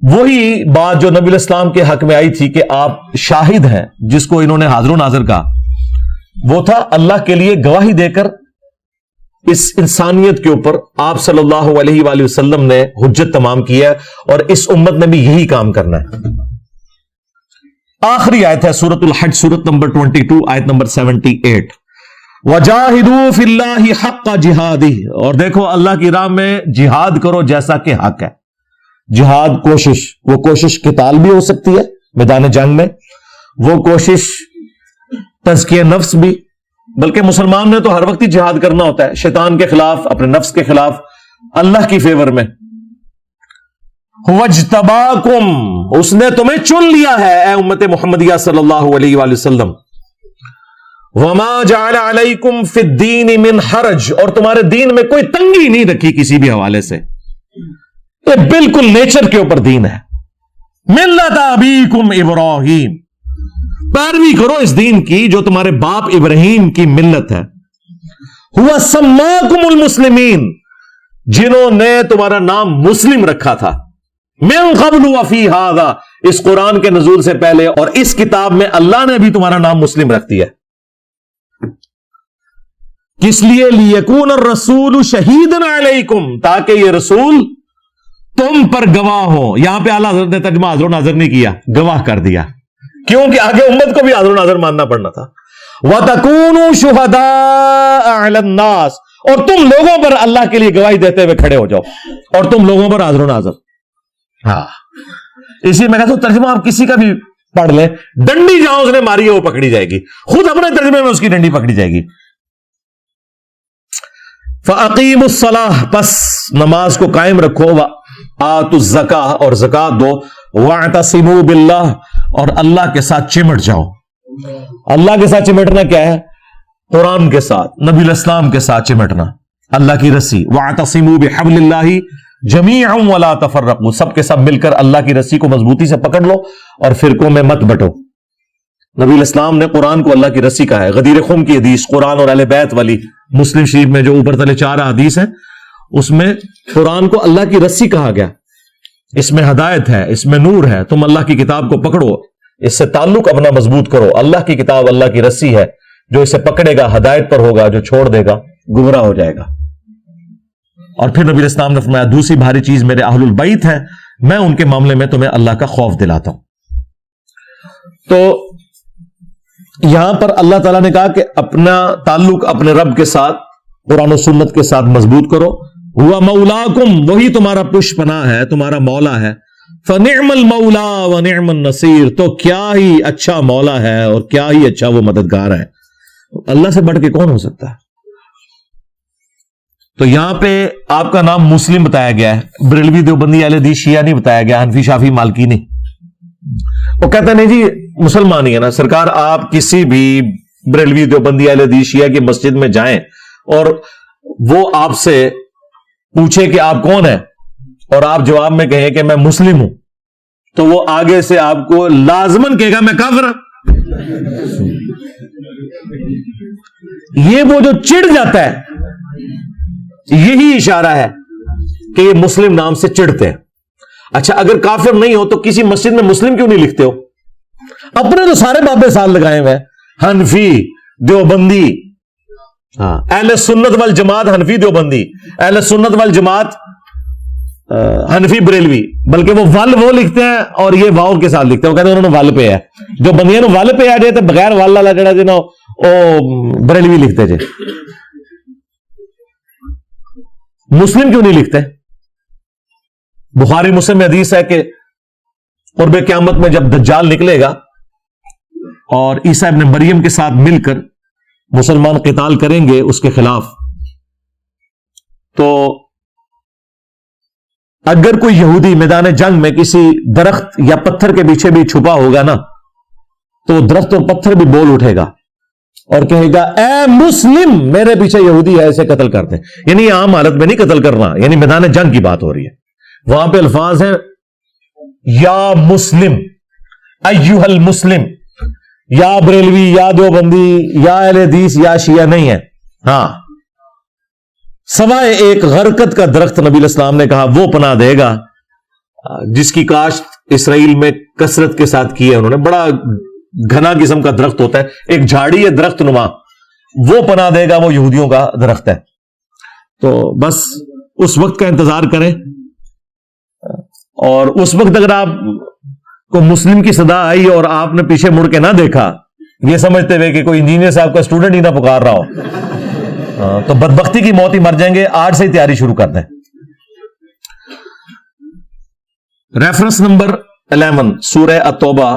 وہی بات جو نبی علیہ السلام کے حق میں آئی تھی کہ آپ شاہد ہیں, جس کو انہوں نے حاضر و ناظر کہا, وہ تھا اللہ کے لیے گواہی دے کر اس انسانیت کے اوپر آپ صلی اللہ علیہ وآلہ وسلم نے حجت تمام کی ہے, اور اس امت نے بھی یہی کام کرنا ہے. آخری آیت ہے سورۃ الحج, سورت نمبر 22 آیت نمبر 78, وَجَاهِدُوا فِي اللَّهِ حَقَّ جِهَادِهِ, اور دیکھو اللہ کی راہ میں جہاد کرو جیسا کہ حق ہے. جہاد کوشش, وہ کوشش قتال بھی ہو سکتی ہے میدان جنگ میں, وہ کوشش تزکیہ نفس بھی، بلکہ مسلمان نے تو ہر وقت ہی جہاد کرنا ہوتا ہے، شیطان کے خلاف، اپنے نفس کے خلاف، اللہ کی فیور میں۔ وَاجْتَبَاكُمْ، اس نے تمہیں چن لیا ہے اے امت محمدیہ صلی اللہ علیہ وآلہ وسلم۔ وَمَا جَعَلَ عَلَيْكُمْ فِي الدِّينِ مِنْ حَرَج، اور تمہارے دین میں کوئی تنگی نہیں رکھی کسی بھی حوالے سے، یہ بالکل نیچر کے اوپر دین ہے۔ ملت ابیکم ابراہیم، پیروی کرو اس دین کی جو تمہارے باپ ابراہیم کی ملت ہے۔ ہوا سماکم المسلمین، جنہوں نے تمہارا نام مسلم رکھا تھا، من قبل وفی ھذا، اس قرآن کے نزول سے پہلے اور اس کتاب میں اللہ نے بھی تمہارا نام مسلم رکھ دیا۔ کس لیے؟ لیکون الرسول شہیدا علیکم، تاکہ یہ رسول تم پر گواہ ہو۔ یہاں پہ اعلیٰ حضرت نے ترجمہ حاضر و ناظر نہیں کیا، گواہ کر دیا، کیونکہ آگے امت کو بھی حاضر و ناظر ماننا پڑنا تھا۔ وَتَكُونُوا شُهَدَاءَ عَلَى النَّاسِ، اور تم لوگوں پر اللہ کے لیے گواہی دیتے ہوئے کھڑے ہو جاؤ، اور تم لوگوں پر حاضر و ناظر۔ ہاں، اسی میں کہتا ہوں ترجمہ آپ کسی کا بھی پڑھ لیں، ڈنڈی جہاں اس نے ماری ہے وہ پکڑی جائے گی، خود اپنے ترجمے میں اس کی ڈنڈی پکڑی جائے گی۔ فَأَقِيمُوا الصَّلَاةَ، پس نماز کو قائم رکھو، وَآتُوا الزَّكَاةَ، اور زکات دو، وَاعْتَصِمُوا بِاللَّهِ، اور اللہ کے ساتھ چمٹ جاؤ۔ اللہ کے ساتھ چمٹنا کیا ہے؟ قرآن کے ساتھ، نبی الاسلام کے ساتھ چمٹنا، اللہ کی رسی۔ وَاعْتَصِمُوا بِحَبْلِ اللَّهِ جَمِيعًا وَلَا تَفَرَّقُوا، سب کے سب مل کر اللہ کی رسی کو مضبوطی سے پکڑ لو اور فرقوں میں مت بٹو۔ نبی الاسلام نے قرآن کو اللہ کی رسی کہا ہے۔ غدیر خم کی حدیث، قرآن اور اہل بیت والی، مسلم شریف میں جو اوپر تلے 4 حدیث ہیں، اس میں قرآن کو اللہ کی رسی کہا گیا۔ اس میں ہدایت ہے، اس میں نور ہے، تم اللہ کی کتاب کو پکڑو، اس سے تعلق اپنا مضبوط کرو۔ اللہ کی کتاب اللہ کی رسی ہے، جو اسے پکڑے گا ہدایت پر ہوگا، جو چھوڑ دے گا گمراہ ہو جائے گا۔ اور پھر نبی الاسلام نے فرمایا دوسری بھاری چیز میرے اہل البیت ہیں، میں ان کے معاملے میں تمہیں اللہ کا خوف دلاتا ہوں۔ تو یہاں پر اللہ تعالیٰ نے کہا کہ اپنا تعلق اپنے رب کے ساتھ، قرآن و سنت کے ساتھ مضبوط کرو۔ ہوا مولاکم، وہی تمہارا پش پناہ ہے، تمہارا مولا ہے۔ فنعم المولا ونعم النصیر، تو کیا ہی اچھا مولا ہے اور کیا ہی اچھا وہ مددگار ہے۔ اللہ سے بڑھ کے کون ہو سکتا ہے؟ تو یہاں پہ آپ کا نام مسلم بتایا گیا ہے، بریلوی دیوبندی اہل حدیث شیعہ نہیں بتایا گیا، حنفی شافعی مالکی نہیں۔ وہ کہتا نہیں جی مسلمان ہی ہے نا سرکار، آپ کسی بھی بریلوی دیوبندی اہل حدیث شیعہ کی مسجد میں جائیں اور وہ آپ سے پوچھے کہ آپ کون ہیں اور آپ جواب میں کہیں کہ میں مسلم ہوں، تو وہ آگے سے آپ کو لازمن کہے گا میں کافر ہوں۔ یہ وہ جو چڑ جاتا ہے، یہی اشارہ ہے کہ یہ مسلم نام سے چڑھتے ہیں۔ اچھا اگر کافر نہیں ہو تو کسی مسجد میں مسلم کیوں نہیں لکھتے ہو؟ اپنے تو سارے بابے سال لگائے ہوئے ہیں، حنفی دیوبندی، اہل سنت والجماعت حنفی دیوبندی، اہل سنت والجماعت حنفی بریلوی، بلکہ وہ ول وہ لکھتے ہیں اور یہ واؤ کے ساتھ لکھتے ہیں، وہ کہتے ہیں انہوں نے ول پہ ہے، جو بندیاں نے ول پہ آ جائے تو بغیر ول والا جڑا جی نا وہ بریلوی لکھتے جی۔ مسلم کیوں نہیں لکھتے؟ بخاری مسلم میں حدیث ہے کہ قرب قیامت میں جب دجال نکلے گا اور عیسیٰ ابن مریم کے ساتھ مل کر مسلمان قتال کریں گے اس کے خلاف، تو اگر کوئی یہودی میدان جنگ میں کسی درخت یا پتھر کے پیچھے بھی چھپا ہوگا نا، تو درخت اور پتھر بھی بول اٹھے گا اور کہے گا اے مسلم، میرے پیچھے یہودی ہے، اسے قتل کرتے ہیں۔ یعنی عام حالت میں نہیں قتل کرنا، یعنی میدان جنگ کی بات ہو رہی ہے۔ وہاں پہ الفاظ ہیں یا مسلم، ایھا المسلم، یا بریلوی یا دیوبندی یا اہل حدیث یا شیعہ نہیں ہے، ہاں سوائے ایک غرقت کا درخت نبی الاسلام نے کہا وہ پناہ دے گا، جس کی کاشت اسرائیل میں کثرت کے ساتھ کی ہے انہوں نے، بڑا گھنا قسم کا درخت ہوتا ہے، ایک جھاڑی ہے درخت نما، وہ پناہ دے گا، وہ یہودیوں کا درخت ہے۔ تو بس اس وقت کا انتظار کریں، اور اس وقت اگر آپ کو مسلم کی صدا آئی اور آپ نے پیچھے مڑ کے نہ دیکھا، یہ سمجھتے ہوئے کہ کوئی انجینئر صاحب کا اسٹوڈنٹ ہی نہ پکار رہا ہو، تو بدبختی کی موت ہی مر جائیں گے۔ آج سے ہی تیاری شروع کر دیں۔ ریفرنس نمبر 11 سورہ التوبہ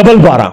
12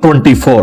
24।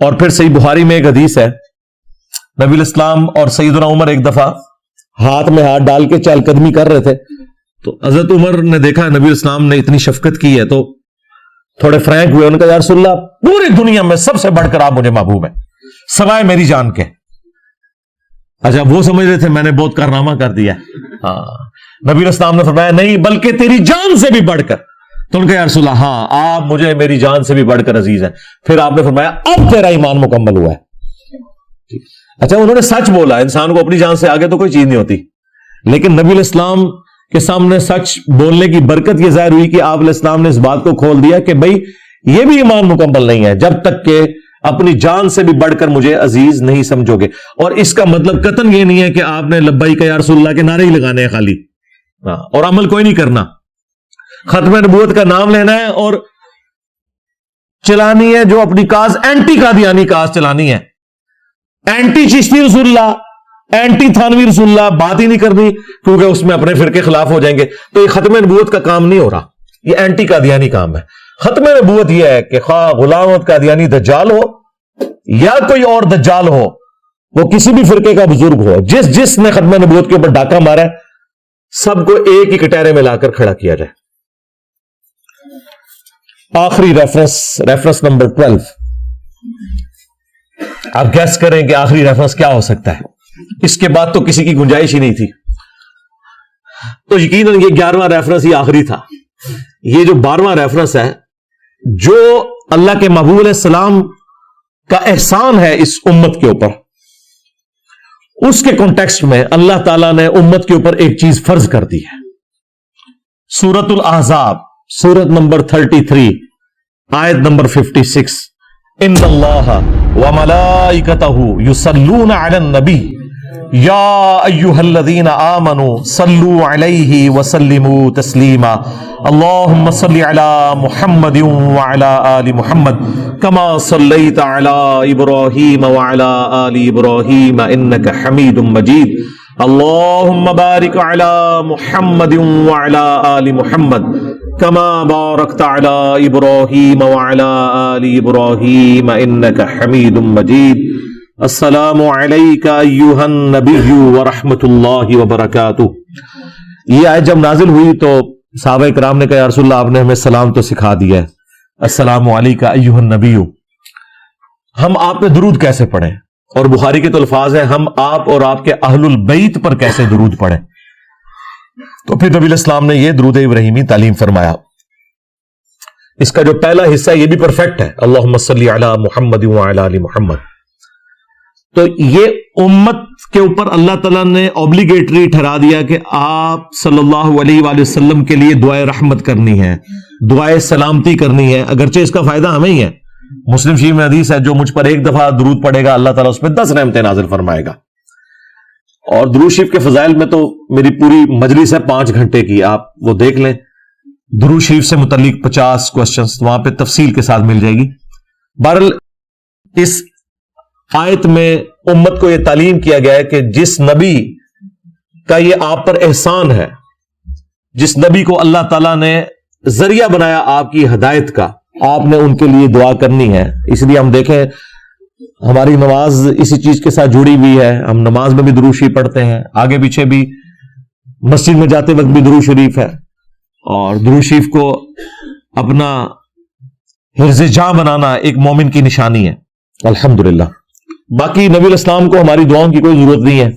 اور پھر صحیح بخاری میں ایک حدیث ہے، نبی الاسلام اور سیدنا عمر ایک دفعہ ہاتھ میں ہاتھ ڈال کے چال قدمی کر رہے تھے، تو حضرت عمر نے دیکھا نبی الاسلام نے اتنی شفقت کی ہے، تو تھوڑے فرینک ہوئے، ان کا یا رسول اللہ پوری دنیا میں سب سے بڑھ کر آپ مجھے محبوب ہیں سوائے میری جان کے۔ اچھا وہ سمجھ رہے تھے میں نے بہت کارنامہ کر دیا، ہاں نبی الاسلام نے فرمایا نہیں بلکہ تیری جان سے بھی بڑھ کر۔ تو ان کا یا رسول اللہ ہاں آپ مجھے میری جان سے بھی بڑھ کر عزیز ہیں۔ پھر آپ نے فرمایا اب تیرا ایمان مکمل ہوا ہے۔ اچھا انہوں نے سچ بولا، انسان کو اپنی جان سے آگے تو کوئی چیز نہیں ہوتی، لیکن نبی علیہ السلام کے سامنے سچ بولنے کی برکت یہ ظاہر ہوئی کہ آپ علیہ السلام نے اس بات کو کھول دیا کہ بھائی یہ بھی ایمان مکمل نہیں ہے جب تک کہ اپنی جان سے بھی بڑھ کر مجھے عزیز نہیں سمجھو گے۔ اور اس کا مطلب قطعاً یہ نہیں ہے کہ آپ نے لبیک یا رسول اللہ کے نعرے ہی لگانے ہیں خالی، اور عمل کوئی نہیں کرنا، ختم نبوت کا نام لینا ہے اور چلانی ہے جو اپنی کاز اینٹی قادیانی کاز چلانی ہے، اینٹی چشتی رسول اللہ، اینٹی تھانوی رسول اللہ بات ہی نہیں کرنی کیونکہ اس میں اپنے فرقے خلاف ہو جائیں گے۔ تو یہ ختم نبوت کا کام نہیں ہو رہا، یہ اینٹی قادیانی کام ہے۔ ختم نبوت یہ ہے کہ خواہ غلام احمد قادیانی دجال ہو یا کوئی اور دجال ہو، وہ کسی بھی فرقے کا بزرگ ہو، جس نے ختم نبوت کے اوپر ڈاکہ مارا ہے، سب کو ایک ہی کٹہرے میں لا کر کھڑا کیا جائے۔ آخری ریفرنس نمبر 12، آپ گیس کریں کہ آخری ریفرنس کیا ہو سکتا ہے؟ اس کے بعد تو کسی کی گنجائش ہی نہیں تھی، تو یقیناً یہ 11واں ریفرنس ہی آخری تھا۔ یہ جو 12واں ریفرنس ہے، جو اللہ کے محبوب علیہ السلام کا احسان ہے اس امت کے اوپر، اس کے کانٹیکسٹ میں اللہ تعالیٰ نے امت کے اوپر ایک چیز فرض کر دی ہے۔ سورۃ الاحزاب سورت نمبر 33 آیت نمبر 56، ان اللہ وملائکتہ یصلون علی النبی یا ایھا الذین آمنوا صلوا علیہ وسلموا تسلیما اللہم صل علی محمد وعلی آل محمد کما صلیت علی ابراہیم وعلی آل ابراہیم انک حمید مجید اللہم بارک علی محمد وعلی آل محمد کما بارکت علی ابراہیم وعلی آل ابراہیم انک حمید مجید السلام علیکہ ایھا النبی ورحمۃ اللہ وبرکاتہ۔ یہ آیت جب نازل ہوئی تو صحابہ کرام نے کہا یا رسول اللہ آپ نے ہمیں سلام تو سکھا دیا ہے، السلام علیکہ ایھا النبی، ہم آپ پہ درود کیسے پڑھیں؟ اور بخاری کے تو الفاظ ہیں ہم آپ اور آپ کے اہل البیت پر کیسے درود پڑھیں؟ تو پھر نبی علیہ السلام نے یہ درود ابراہیمی تعلیم فرمایا۔ اس کا جو پہلا حصہ یہ بھی پرفیکٹ ہے، اللہم صلی علی محمد وعلی آل محمد۔ تو یہ امت کے اوپر اللہ تعالیٰ نے اوبلیگیٹری ٹھہرا دیا کہ آپ صلی اللہ علیہ وآلہ وسلم کے لیے دعائے رحمت کرنی ہے، دعائے سلامتی کرنی ہے، اگرچہ اس کا فائدہ ہمیں ہی ہے۔ مسلم شریف میں حدیث ہے جو مجھ پر ایک دفعہ درود پڑے گا اللہ تعالیٰ اس پہ 10 رحمتیں نازل فرمائے گا۔ اور درود شریف کے فضائل میں تو میری پوری مجلس ہے 5 گھنٹے کی، آپ وہ دیکھ لیں، درود شریف سے متعلق 50 کوسچنز وہاں پہ تفصیل کے ساتھ مل جائے گی۔ بہرحال اس آیت میں امت کو یہ تعلیم کیا گیا ہے کہ جس نبی کا یہ آپ پر احسان ہے، جس نبی کو اللہ تعالیٰ نے ذریعہ بنایا آپ کی ہدایت کا، آپ نے ان کے لیے دعا کرنی ہے۔ اس لیے ہم دیکھیں ہماری نماز اسی چیز کے ساتھ جڑی ہوئی ہے، ہم نماز میں بھی درود شریف پڑھتے ہیں، آگے پیچھے بھی، مسجد میں جاتے وقت بھی درود شریف ہے، اور درود شریف کو اپنا حرز جاں بنانا ایک مومن کی نشانی ہے، الحمدللہ۔ باقی نبی علیہ السلام کو ہماری دعاؤں کی کوئی ضرورت نہیں ہے۔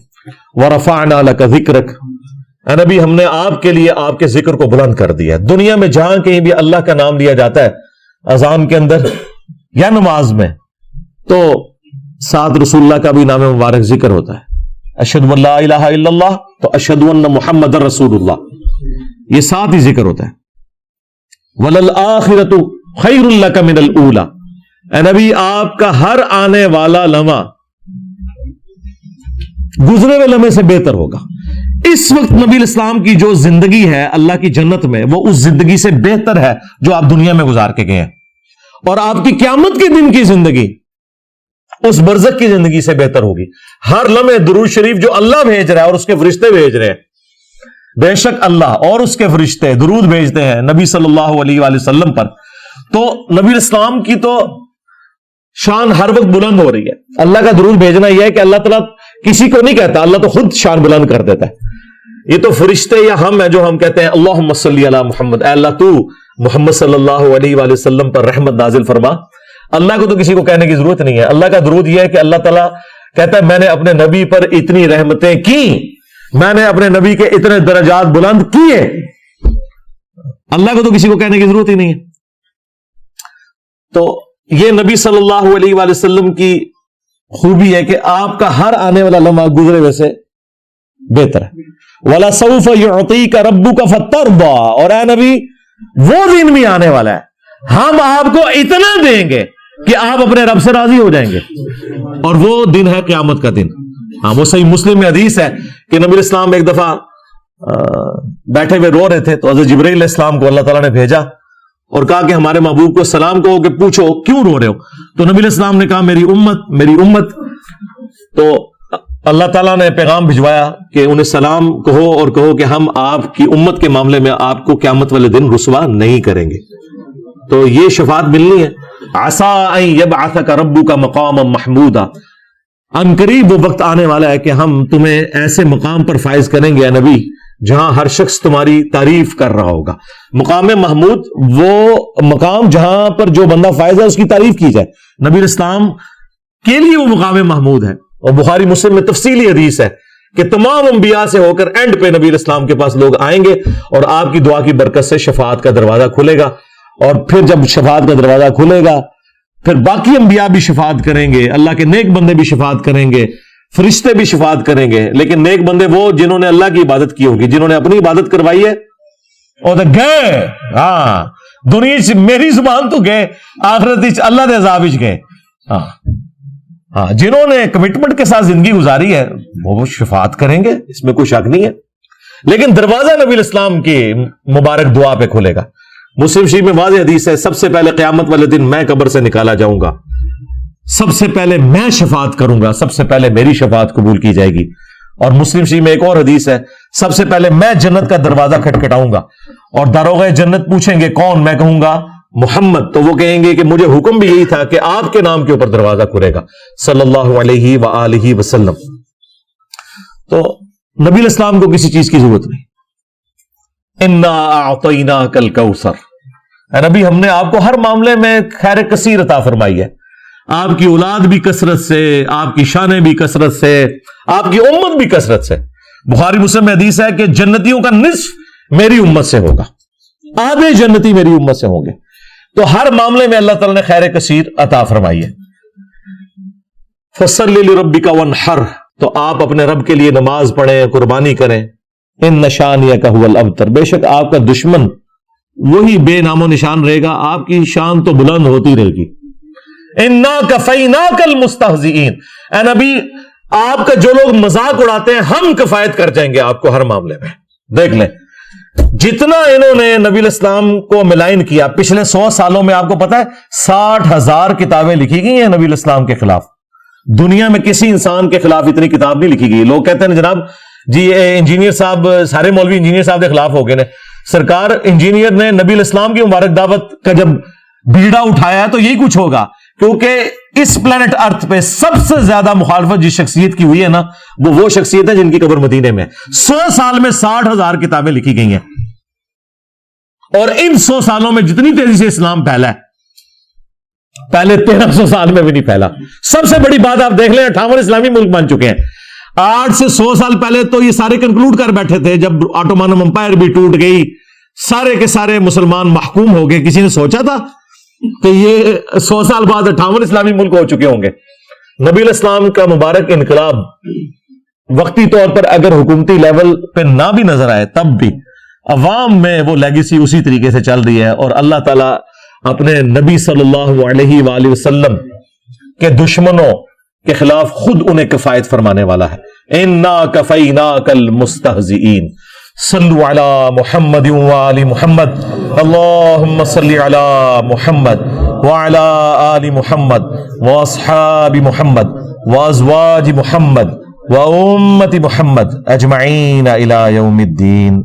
وَرَفَعْنَا لَكَ ذِكْرَكَ، اے نبی ہم نے آپ کے لیے آپ کے ذکر کو بلند کر دیا۔ دنیا میں جہاں کہیں بھی اللہ کا نام لیا جاتا ہے، اذان کے اندر یا نماز میں، تو ساتھ رسول اللہ کا بھی نام مبارک ذکر ہوتا ہے۔ اشہد ان لا الہ الا اللہ تو اشہد ان محمد رسول اللہ، یہ ساتھ ہی ذکر ہوتا ہے۔ وَلَلْآخِرَةُ خَيْرٌ لَكَ مِنَ الْأُولَى، اے نبی آپ کا ہر آنے والا لمحہ گزرے ہوئے لمحے سے بہتر ہوگا۔ اس وقت نبی علیہ السلام کی جو زندگی ہے اللہ کی جنت میں، وہ اس زندگی سے بہتر ہے جو آپ دنیا میں گزار کے گئے ہیں، اور آپ کی قیامت کے دن کی زندگی اس برزخ کی زندگی سے بہتر ہوگی۔ ہر لمحے درود شریف جو اللہ بھیج رہا ہے اور اس کے فرشتے بھیج رہے ہیں، بے شک اللہ اور اس کے فرشتے درود بھیجتے ہیں نبی صلی اللہ علیہ وآلہ وسلم پر، تو نبی علیہ السلام کی تو شان ہر وقت بلند ہو رہی ہے. اللہ کا درود بھیجنا یہ ہے کہ اللہ تعالیٰ کسی کو نہیں کہتا, اللہ تو خود شان بلند کر دیتا ہے. یہ تو فرشتے یا ہم ہیں جو ہم کہتے ہیں اللہم صلی علی محمد, اے اللہ تو محمد صلی اللہ علیہ وآلہ وسلم پر رحمت نازل فرما. اللہ کو تو کسی کو کہنے کی ضرورت نہیں ہے. اللہ کا درود یہ ہے کہ اللہ تعالیٰ کہتا ہے میں نے اپنے نبی پر اتنی رحمتیں کی, میں نے اپنے نبی کے اتنے درجات بلند کیے. اللہ کو تو کسی کو کہنے کی ضرورت ہی نہیں ہے. تو یہ نبی صلی اللہ علیہ وآلہ وسلم کی خوبی ہے کہ آپ کا ہر آنے والا لمحہ گزرے ہوئے سے بہتر ہے. وَلَسَوْفَ يُعْطِيكَ رَبُّكَ فَتَرْضَىٰ, اور اے نبی وہ دن بھی آنے والا ہے ہم آپ کو اتنا دیں گے کہ آپ اپنے رب سے راضی ہو جائیں گے, اور وہ دن ہے قیامت کا دن. ہاں وہ صحیح مسلم میں حدیث ہے کہ نبی اسلام ایک دفعہ بیٹھے ہوئے رو رہے تھے تو حضرت جبرائیل علیہ السلام کو اللہ تعالیٰ نے بھیجا اور کہا کہ ہمارے محبوب کو سلام کہو کہ پوچھو کیوں رو رہے ہو. تو نبی علیہ السلام نے کہا میری امت میری امت. تو اللہ تعالیٰ نے پیغام بھجوایا کہ انہیں سلام کہو اور کہو کہ ہم آپ کی امت کے معاملے میں آپ کو قیامت والے دن رسوا نہیں کریں گے. تو یہ شفاعت ملنی ہے. عسیٰ ان یبعثک ربک مقاما محمودا, ان قریب وہ وقت آنے والا ہے کہ ہم تمہیں ایسے مقام پر فائز کریں گے اے نبی جہاں ہر شخص تمہاری تعریف کر رہا ہوگا. مقام محمود وہ مقام جہاں پر جو بندہ فائز ہے اس کی تعریف کی جائے. نبی اسلام کے لیے وہ مقام محمود ہے. اور بخاری مسلم میں تفصیلی حدیث ہے کہ تمام انبیاء سے ہو کر اینڈ پہ نبی اسلام کے پاس لوگ آئیں گے اور آپ کی دعا کی برکت سے شفاعت کا دروازہ کھلے گا. اور پھر جب شفاعت کا دروازہ کھلے گا پھر باقی انبیاء بھی شفاعت کریں گے, اللہ کے نیک بندے بھی شفاعت کریں گے, فرشتے بھی شفاعت کریں گے. لیکن نیک بندے وہ جنہوں نے اللہ کی عبادت کی ہوگی, جنہوں نے اپنی عبادت کروائی ہے اور گئے. ہاں دنیا سے میری زبان تو گئے, آخرت اللہ دے عذاب وچ گئے. ہاں جنہوں نے کمٹمنٹ کے ساتھ زندگی گزاری ہے وہ شفاعت کریں گے, اس میں کوئی شک نہیں ہے. لیکن دروازہ نبی الاسلام کی مبارک دعا پہ کھلے گا. مسلم شریف میں واضح حدیث ہے سب سے پہلے قیامت والے دن میں قبر سے نکالا جاؤں گا, سب سے پہلے میں شفاعت کروں گا, سب سے پہلے میری شفاعت قبول کی جائے گی. اور مسلم شریف میں ایک اور حدیث ہے سب سے پہلے میں جنت کا دروازہ کھٹکھٹاؤں گا اور داروغہ جنت پوچھیں گے کون, میں کہوں گا محمد. تو وہ کہیں گے کہ مجھے حکم بھی یہی تھا کہ آپ کے نام کے اوپر دروازہ کھلے گا صلی اللہ علیہ وآلہ وسلم. تو نبی الاسلام کو کسی چیز کی ضرورت نہیں. انا اعطیناک الکوثر, اے نبی ہم نے آپ کو ہر معاملے میں خیر کثیر عطا فرمائی ہے. آپ کی اولاد بھی کثرت سے, آپ کی شانیں بھی کثرت سے, آپ کی امت بھی کثرت سے. بخاری مسلم میں حدیث ہے کہ جنتیوں کا نصف میری امت سے ہوگا, آدھے جنتی میری امت سے ہوں گے. تو ہر معاملے میں اللہ تعالیٰ نے خیر کثیر عطا فرمائی ہے. فصلی لربک وانحر, تو آپ اپنے رب کے لیے نماز پڑھیں, قربانی کریں. ان شانیک هو الابتر, بے شک آپ کا دشمن وہی بے نام و نشان رہے گا, آپ کی شان تو بلند ہوتی رہے گی. انا کفیناک المستہزئین, اے نبی آپ کا جو لوگ مذاق اڑاتے ہیں ہم کفایت کر جائیں گے آپ کو ہر معاملے میں. دیکھ لیں جتنا انہوں نے نبی الاسلام کو ملائن کیا پچھلے 100 سالوں میں, آپ کو پتا ہے 60,000 کتابیں لکھی گئی ہیں نبی الاسلام کے خلاف. دنیا میں کسی انسان کے خلاف اتنی کتاب نہیں لکھی گئی. لوگ کہتے ہیں جناب جی انجینئر صاحب, سارے مولوی انجینئر صاحب کے خلاف ہو گئے. سرکار انجینئر نے نبی الاسلام کی مبارک دعوت کا جب بیڑا اٹھایا تو یہی کچھ ہوگا, کیونکہ اس پلانٹ ارتھ پہ سب سے زیادہ مخالفت جس شخصیت کی ہوئی ہے نا وہ شخصیت ہے جن کی قبر مدینے میں. 100 سال میں 60,000 کتابیں لکھی گئی ہیں, اور ان 100 سالوں میں جتنی تیزی سے اسلام پھیلا ہے پہلے 1300 سال میں بھی نہیں پھیلا. سب سے بڑی بات آپ دیکھ لیں 58 اسلامی ملک بن چکے ہیں. 8 سے 100 سال پہلے تو یہ سارے کنکلوڈ کر بیٹھے تھے جب آٹومان امپائر بھی ٹوٹ گئی, سارے کے سارے مسلمان محکوم ہو گئے. کسی نے سوچا تھا کہ یہ 100 سال بعد 58 اسلامی ملک ہو چکے ہوں گے. نبی الاسلام کا مبارک انقلاب وقتی طور پر اگر حکومتی لیول پہ نہ بھی نظر آئے تب بھی عوام میں وہ لیگیسی اسی طریقے سے چل رہی ہے, اور اللہ تعالیٰ اپنے نبی صلی اللہ علیہ وآلہ وسلم کے دشمنوں کے خلاف خود انہیں کفایت فرمانے والا ہے. انا کفیناک المستہزئین. صلو علی محمد وآل محمد, اللہم صلی علی محمد وعلی آل محمد واصحاب محمد وازواج محمد وامت محمد اجمعین الی یوم الدین.